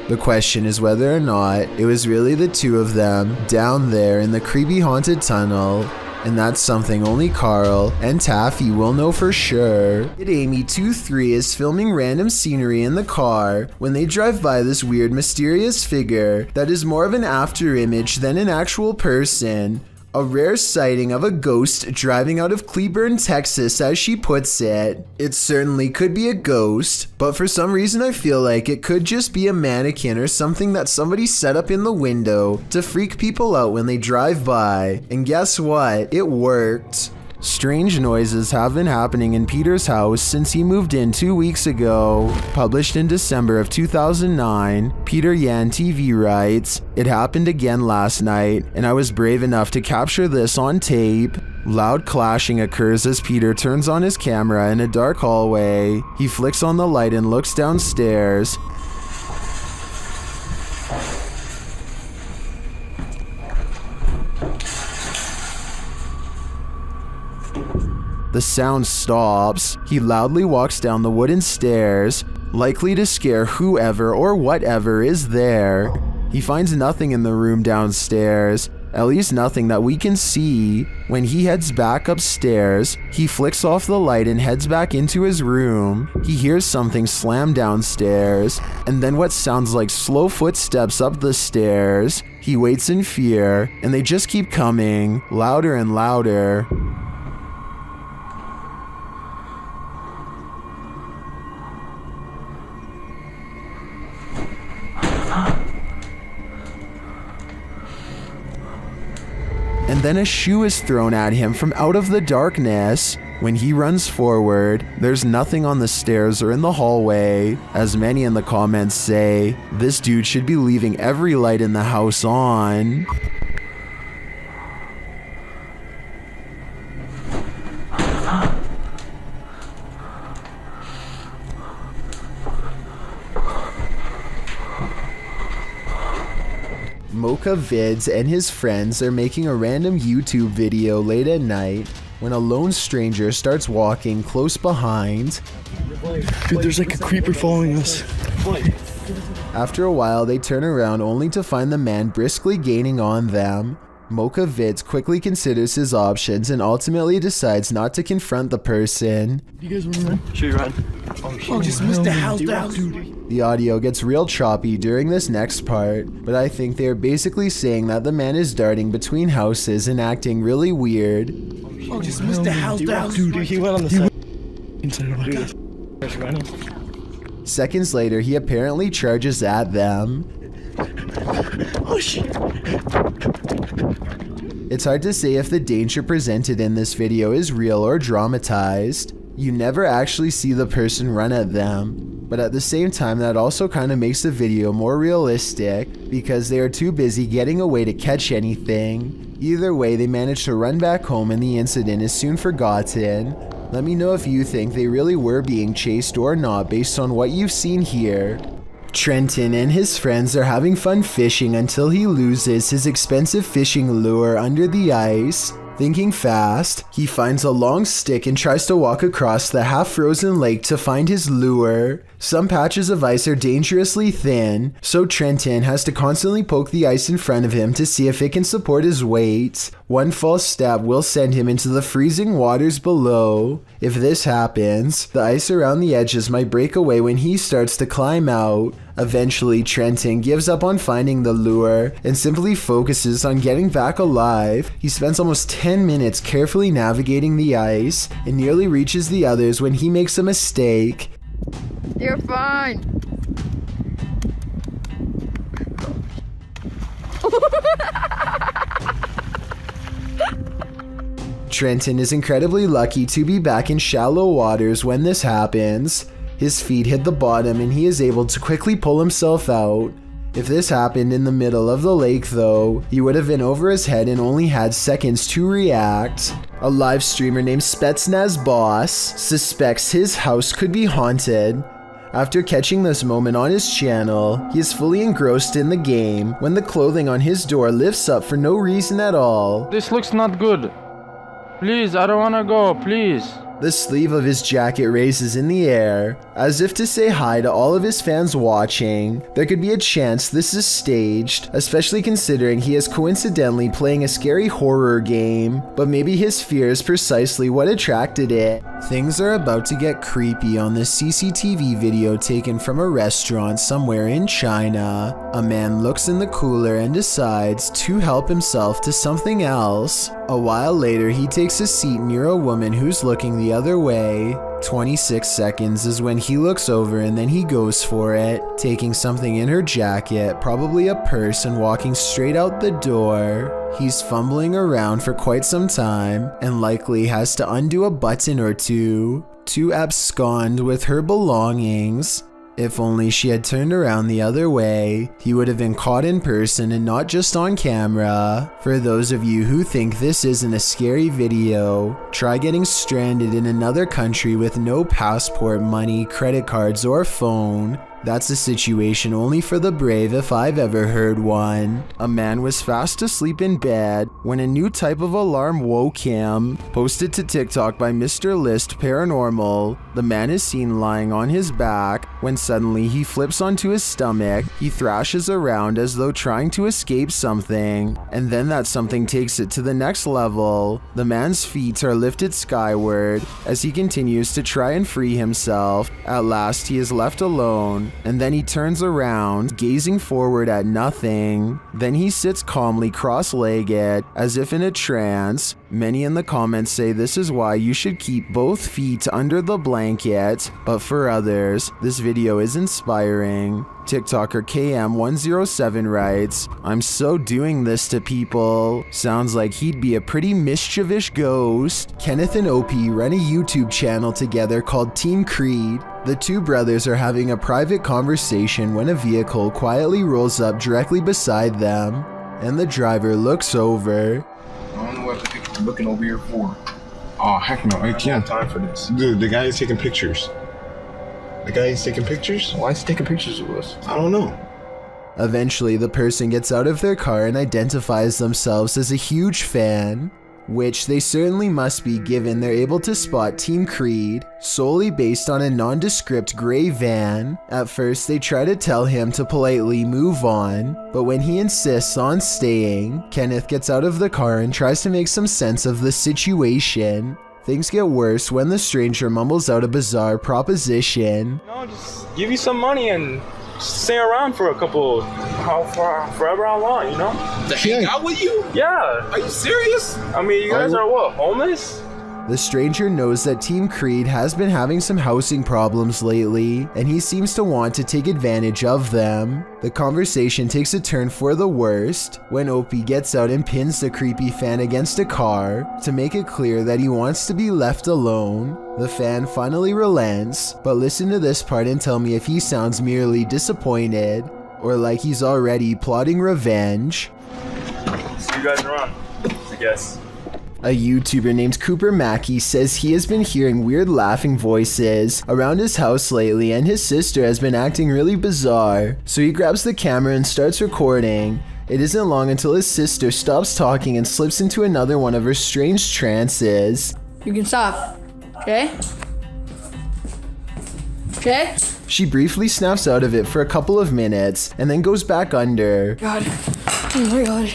A: The question is whether or not it was really the two of them down there in the creepy haunted tunnel, and that's something only Carl and Taffy will know for sure. Amy23 is filming random scenery in the car when they drive by this weird mysterious figure that is more of an after image than an actual person. A rare sighting of a ghost driving out of Cleburne, Texas, as she puts it. It certainly could be a ghost, but for some reason I feel like it could just be a mannequin or something that somebody set up in the window to freak people out when they drive by. And guess what? It worked. Strange noises have been happening in Peter's house since he moved in 2 weeks ago. Published in December of 2009, Peter Yan TV writes, "It happened again last night, and I was brave enough to capture this on tape." Loud clashing occurs as Peter turns on his camera in a dark hallway. He flicks on the light and looks downstairs. The sound stops. He loudly walks down the wooden stairs, likely to scare whoever or whatever is there. He finds nothing in the room downstairs, at least nothing that we can see. When he heads back upstairs, he flicks off the light and heads back into his room. He hears something slam downstairs, and then what sounds like slow footsteps up the stairs. He waits in fear, and they just keep coming, louder and louder. And then a shoe is thrown at him from out of the darkness. When he runs forward, there's nothing on the stairs or in the hallway. As many in the comments say, this dude should be leaving every light in the house on. Mocha Vids and his friends are making a random YouTube video late at night when a lone stranger starts walking close behind.
N: Dude, there's like a creeper following us.
A: After a while, they turn around only to find the man briskly gaining on them. Mocha Vids quickly considers his options and ultimately decides not to confront the person.
N: You guys want to run? Should we run?
D: Oh, just missed the house down.
A: The audio gets real choppy during this next part, but I think they are basically saying that the man is darting between houses and acting really weird.
D: Oh, just missed the house down.
N: Dude, he went on the side. Inside of my house.
A: Seconds later, he apparently charges at them.
N: Oh shit.
A: It's hard to say if the danger presented in this video is real or dramatized. You never actually see the person run at them, but at the same time that also kind of makes the video more realistic because they are too busy getting away to catch anything. Either way, they manage to run back home and the incident is soon forgotten. Let me know if you think they really were being chased or not based on what you've seen here. Trenton and his friends are having fun fishing until he loses his expensive fishing lure under the ice. Thinking fast, he finds a long stick and tries to walk across the half-frozen lake to find his lure. Some patches of ice are dangerously thin, so Trenton has to constantly poke the ice in front of him to see if it can support his weight. One false step will send him into the freezing waters below. If this happens, the ice around the edges might break away when he starts to climb out. Eventually, Trenton gives up on finding the lure and simply focuses on getting back alive. He spends almost 10 minutes carefully navigating the ice and nearly reaches the others when he makes a mistake.
O: You're fine.
A: Trenton is incredibly lucky to be back in shallow waters when this happens. His feet hit the bottom and he is able to quickly pull himself out. If this happened in the middle of the lake though, he would have been over his head and only had seconds to react. A live streamer named Spetsnaz Boss suspects his house could be haunted. After catching this moment on his channel, he is fully engrossed in the game when the clothing on his door lifts up for no reason at all.
P: This looks not good. Please, I don't wanna go, please.
A: The sleeve of his jacket raises in the air, as if to say hi to all of his fans watching. There could be a chance this is staged, especially considering he is coincidentally playing a scary horror game, but maybe his fear is precisely what attracted it. Things are about to get creepy on this CCTV video taken from a restaurant somewhere in China. A man looks in the cooler and decides to help himself to something else. A while later, he takes a seat near a woman who's looking the other way. 26 seconds is when he looks over and then he goes for it, taking something in her jacket, probably a purse, and walking straight out the door. He's fumbling around for quite some time and likely has to undo a button or two to abscond with her belongings. If only she had turned around the other way, he would have been caught in person and not just on camera. For those of you who think this isn't a scary video, try getting stranded in another country with no passport, money, credit cards, or phone. That's a situation only for the brave if I've ever heard one. A man was fast asleep in bed when a new type of alarm woke him. Posted to TikTok by Mr. List Paranormal, the man is seen lying on his back when suddenly he flips onto his stomach. He thrashes around as though trying to escape something, and then that something takes it to the next level. The man's feet are lifted skyward as he continues to try and free himself. At last he is left alone, and then he turns around, gazing forward at nothing. Then he sits calmly cross-legged, as if in a trance. Many in the comments say this is why you should keep both feet under the blanket, but for others, this video is inspiring. TikToker KM107 writes, "I'm so doing this to people. Sounds like he'd be a pretty mischievous ghost." Kenneth and OP run a YouTube channel together called Team Creed. The two brothers are having a private conversation when a vehicle quietly rolls up directly beside them, and the driver looks over.
L: I don't know what you're looking over here for. Oh, heck no, I can't. Time for this. Dude, the guy is taking pictures. The guy is taking pictures? Why is he taking pictures of us? I don't know.
A: Eventually, the person gets out of their car and identifies themselves as a huge fan, which they certainly must be given they're able to spot Team Creed solely based on a nondescript gray van. At first, they try to tell him to politely move on, but when he insists on staying, Kenneth gets out of the car and tries to make some sense of the situation. Things get worse when the stranger mumbles out a bizarre proposition.
F: No, just give you some money and stay around for a couple, forever how long, you know?
L: To hang out with you?
F: Yeah.
L: Are you serious?
F: I mean, you guys are what, homeless?
A: The stranger knows that Team Creed has been having some housing problems lately, and he seems to want to take advantage of them. The conversation takes a turn for the worst when Opie gets out and pins the creepy fan against a car to make it clear that he wants to be left alone. The fan finally relents, but listen to this part and tell me if he sounds merely disappointed or like he's already plotting revenge.
F: See you guys around, I guess.
A: A YouTuber named Cooper Mackey says he has been hearing weird laughing voices around his house lately, and his sister has been acting really bizarre. So he grabs the camera and starts recording. It isn't long until his sister stops talking and slips into another one of her strange trances.
O: You can stop, okay? Okay?
A: She briefly snaps out of it for a couple of minutes and then goes back under.
O: God. Oh my God.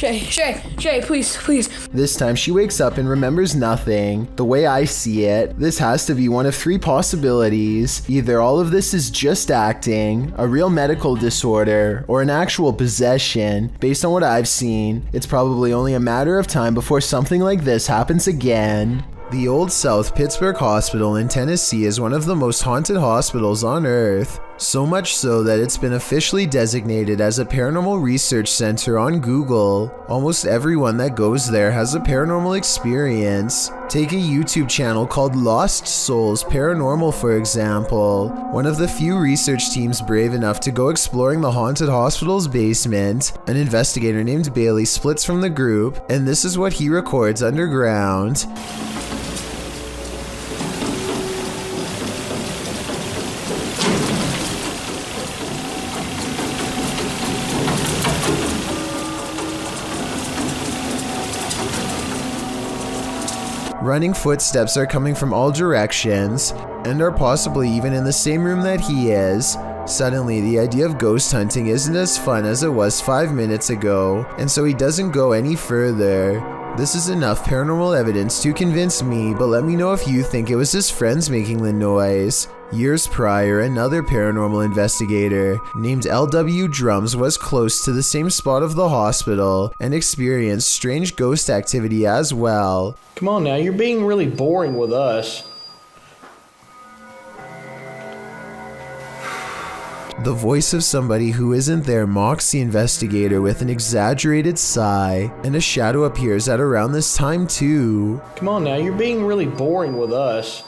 O: Shay, please.
A: This time she wakes up and remembers nothing. The way I see it, this has to be one of three possibilities. Either all of this is just acting, a real medical disorder, or an actual possession. Based on what I've seen, it's probably only a matter of time before something like this happens again. The Old South Pittsburgh Hospital in Tennessee is one of the most haunted hospitals on Earth. So much so that it's been officially designated as a paranormal research center on Google. Almost everyone that goes there has a paranormal experience. Take a YouTube channel called Lost Souls Paranormal, for example. One of the few research teams brave enough to go exploring the haunted hospital's basement. An investigator named Bailey splits from the group, and this is what he records underground. Running footsteps are coming from all directions, and are possibly even in the same room that he is. Suddenly, the idea of ghost hunting isn't as fun as it was 5 minutes ago, and so he doesn't go any further. This is enough paranormal evidence to convince me, but let me know if you think it was his friends making the noise. Years prior, another paranormal investigator named L.W. Drums was close to the same spot of the hospital and experienced strange ghost activity as well.
N: Come on now, you're being really boring with us.
A: The voice of somebody who isn't there mocks the investigator with an exaggerated sigh, and a shadow appears at around this time too.
N: Come on now, you're being really boring with us.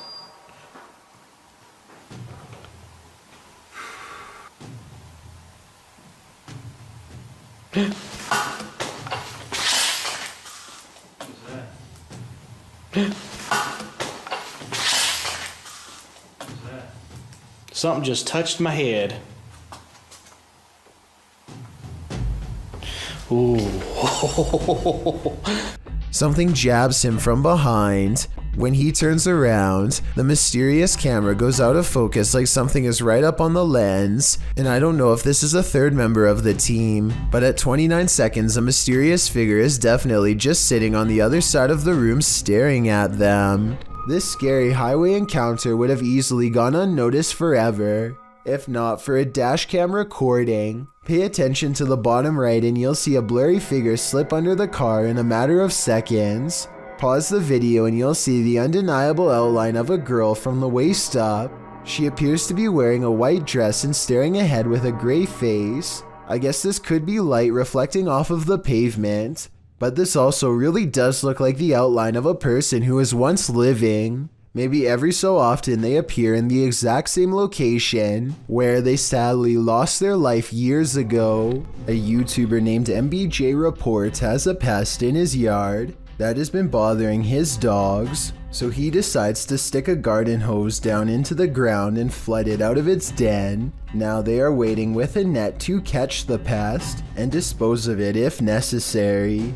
N: Something just touched my head. Ooh.
A: Something jabs him from behind. When he turns around, the mysterious camera goes out of focus like something is right up on the lens, and I don't know if this is a third member of the team, but at 29 seconds a mysterious figure is definitely just sitting on the other side of the room staring at them. This scary highway encounter would have easily gone unnoticed forever, if not for a dash cam recording. Pay attention to the bottom right and you'll see a blurry figure slip under the car in a matter of seconds. Pause the video and you'll see the undeniable outline of a girl from the waist up. She appears to be wearing a white dress and staring ahead with a gray face. I guess this could be light reflecting off of the pavement, but this also really does look like the outline of a person who was once living. Maybe every so often they appear in the exact same location where they sadly lost their life years ago. A YouTuber named MBJ Report has a pest in his yard that has been bothering his dogs, so he decides to stick a garden hose down into the ground and flood it out of its den. Now they are waiting with a net to catch the pest and dispose of it if necessary.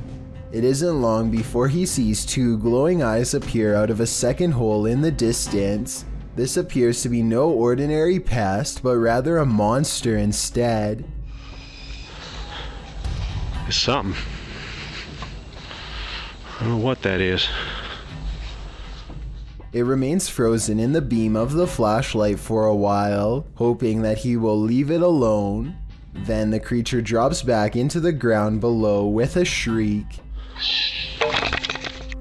A: It isn't long before he sees two glowing eyes appear out of a second hole in the distance. This appears to be no ordinary pest, but rather a monster instead.
Q: It's something. I don't know what that is.
A: It remains frozen in the beam of the flashlight for a while, hoping that he will leave it alone. Then the creature drops back into the ground below with a shriek.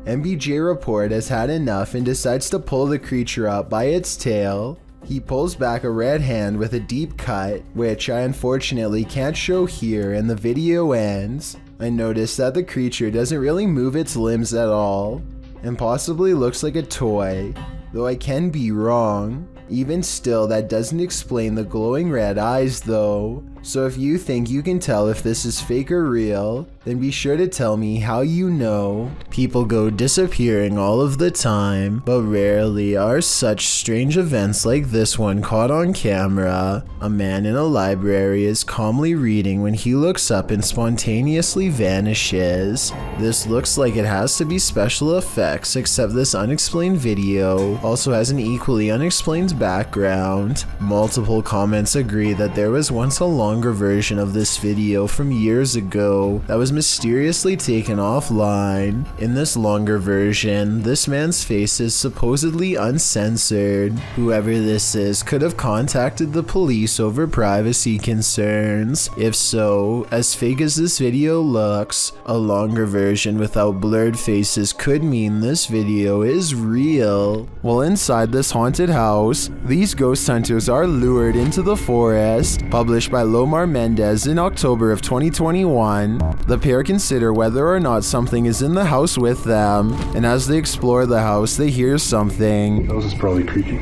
A: MBJ Report has had enough and decides to pull the creature up by its tail. He pulls back a red hand with a deep cut, which I unfortunately can't show here, and the video ends. I notice that the creature doesn't really move its limbs at all, and possibly looks like a toy, though I can be wrong. Even still, that doesn't explain the glowing red eyes though. So if you think you can tell if this is fake or real, then be sure to tell me how you know. People go disappearing all of the time, but rarely are such strange events like this one caught on camera. A man in a library is calmly reading when he looks up and spontaneously vanishes. This looks like it has to be special effects, except this unexplained video also has an equally unexplained background. Multiple comments agree that there was once a long longer version of this video from years ago that was mysteriously taken offline. In this longer version, this man's face is supposedly uncensored. Whoever this is could have contacted the police over privacy concerns. If so, as fake as this video looks, a longer version without blurred faces could mean this video is real. Well, inside this haunted house, these ghost hunters are lured into the forest. Published by Lomar Mendez in October of 2021, the pair consider whether or not something is in the house with them, and as they explore the house, they hear something.
L: The house is probably creaky.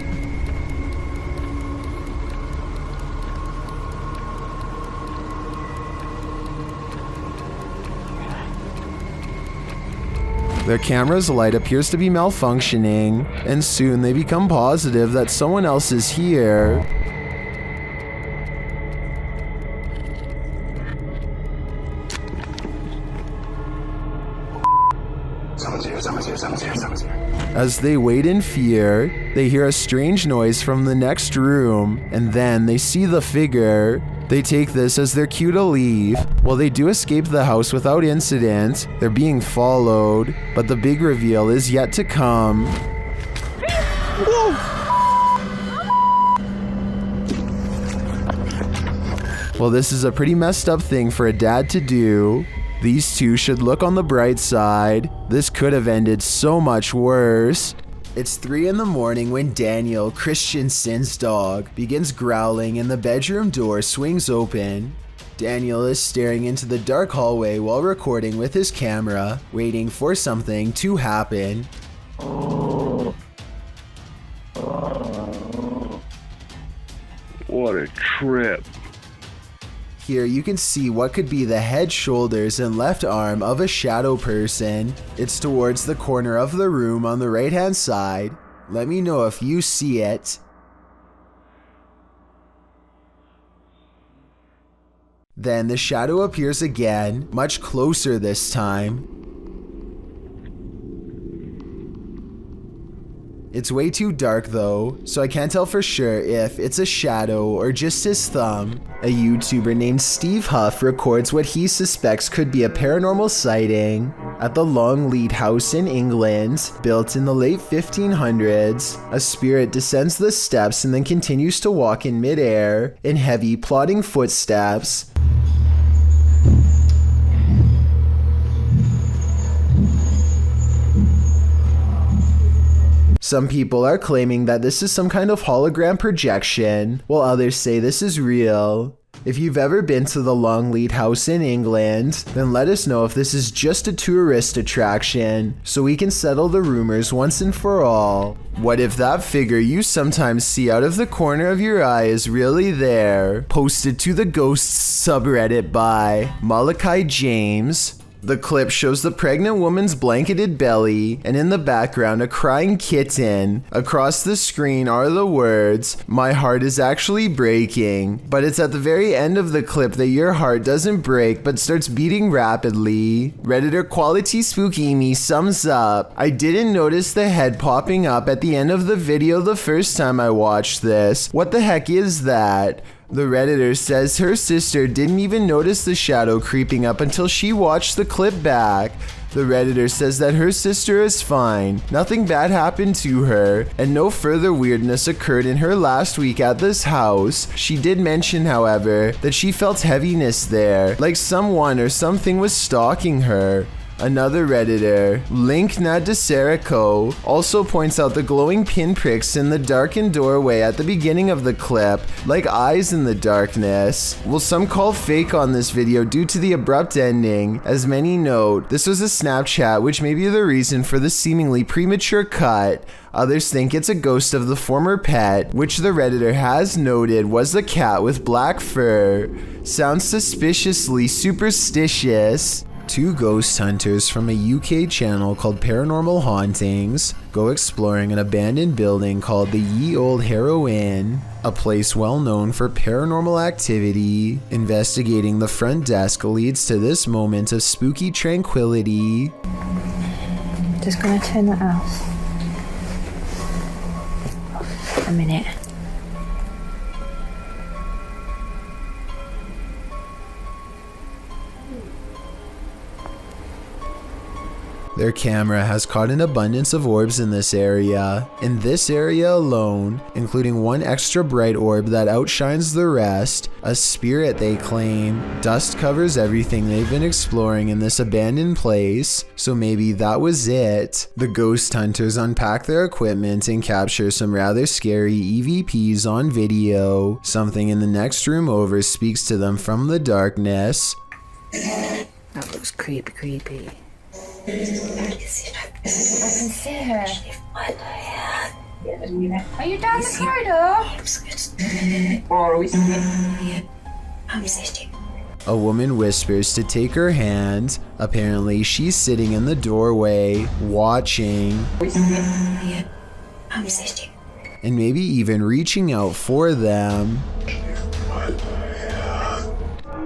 A: Their camera's light appears to be malfunctioning, and soon they become positive that someone else is here. As they wait in fear, they hear a strange noise from the next room, and then they see the figure. They take this as their cue to leave. While they do escape the house without incident, they're being followed, but the big reveal is yet to come. Well, this is a pretty messed up thing for a dad to do. These two should look on the bright side. This could have ended so much worse. It's 3 in the morning when Daniel, Christensen's dog, begins growling and the bedroom door swings open. Daniel is staring into the dark hallway while recording with his camera, waiting for something to happen.
Q: What a trip.
A: Here you can see what could be the head, shoulders, and left arm of a shadow person. It's towards the corner of the room on the right hand side. Let me know if you see it. Then the shadow appears again, much closer this time. It's way too dark though, so I can't tell for sure if it's a shadow or just his thumb. A YouTuber named Steve Huff records what he suspects could be a paranormal sighting at the Longleat House in England. Built in the late 1500s, a spirit descends the steps and then continues to walk in midair in heavy, plodding footsteps. Some people are claiming that this is some kind of hologram projection, while others say this is real. If you've ever been to the Longleat House in England, then let us know if this is just a tourist attraction, so we can settle the rumors once and for all. What if that figure you sometimes see out of the corner of your eye is really there? Posted to the Ghosts subreddit by Malachi James. The clip shows the pregnant woman's blanketed belly, and in the background a crying kitten. Across the screen are the words, "My heart is actually breaking." But it's at the very end of the clip that your heart doesn't break but starts beating rapidly. Redditor Quality Spooky Me sums up, "I didn't notice the head popping up at the end of the video the first time I watched this. What the heck is that?" The Redditor says her sister didn't even notice the shadow creeping up until she watched the clip back. The Redditor says that her sister is fine, nothing bad happened to her, and no further weirdness occurred in her last week at this house. She did mention, however, that she felt heaviness there, like someone or something was stalking her. Another Redditor, Link Nadeserico, also points out the glowing pinpricks in the darkened doorway at the beginning of the clip, like eyes in the darkness. Well, some call fake on this video due to the abrupt ending. As many note, this was a Snapchat, which may be the reason for the seemingly premature cut. Others think it's a ghost of the former pet, which the Redditor has noted was the cat with black fur. Sounds suspiciously superstitious. 2 ghost hunters from a UK channel called Paranormal Hauntings go exploring an abandoned building called the Ye Old Harrow Inn, a place well known for paranormal activity. Investigating the front desk leads to this moment of spooky tranquility.
O: Just gonna turn that off. A minute.
A: Their camera has caught an abundance of orbs in this area. In this area alone, including one extra bright orb that outshines the rest, a spirit they claim. Dust covers everything they've been exploring in this abandoned place, so maybe that was it. The ghost hunters unpack their equipment and capture some rather scary EVPs on video. Something in the next room over speaks to them from the darkness.
O: That looks creepy. I can see her. Are you down the corridor?
A: A woman whispers to take her hand. Apparently, she's sitting in the doorway, watching. And maybe even reaching out for them.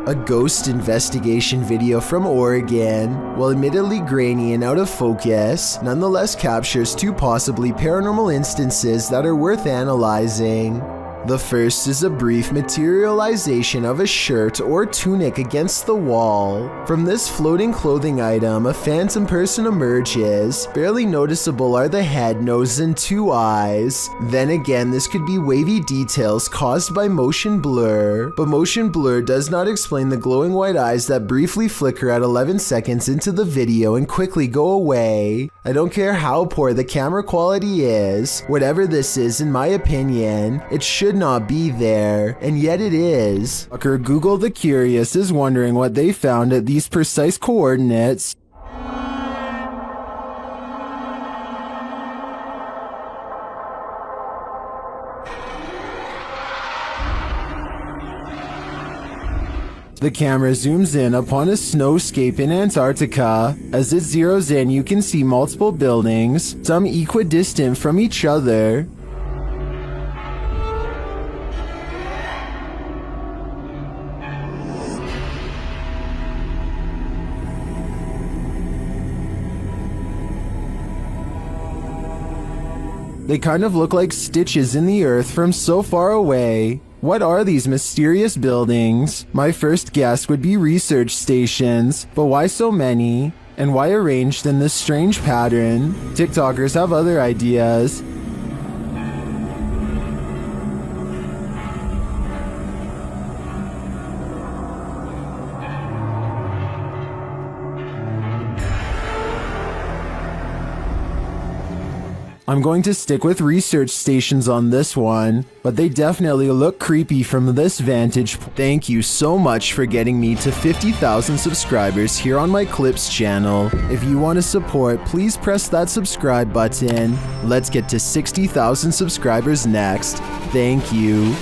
A: A ghost investigation video from Oregon, while admittedly grainy and out of focus, nonetheless captures two possibly paranormal instances that are worth analyzing. The first is a brief materialization of a shirt or tunic against the wall. From this floating clothing item, a phantom person emerges. Barely noticeable are the head, nose, and two eyes. Then again, this could be wavy details caused by motion blur, but motion blur does not explain the glowing white eyes that briefly flicker at 11 seconds into the video and quickly go away. I don't care how poor the camera quality is, whatever this is, in my opinion, it should not be there, and yet it is. Google the Curious is wondering what they found at these precise coordinates. The camera zooms in upon a snowscape in Antarctica. As it zeroes in, you can see multiple buildings, some equidistant from each other. They kind of look like stitches in the earth from so far away. What are these mysterious buildings? My first guess would be research stations, but why so many? And why arranged in this strange pattern? TikTokers have other ideas. I'm going to stick with research stations on this one, but they definitely look creepy from this vantage. Thank you so much for getting me to 50,000 subscribers here on my Clips channel. If you want to support, please press that subscribe button. Let's get to 60,000 subscribers next. Thank you.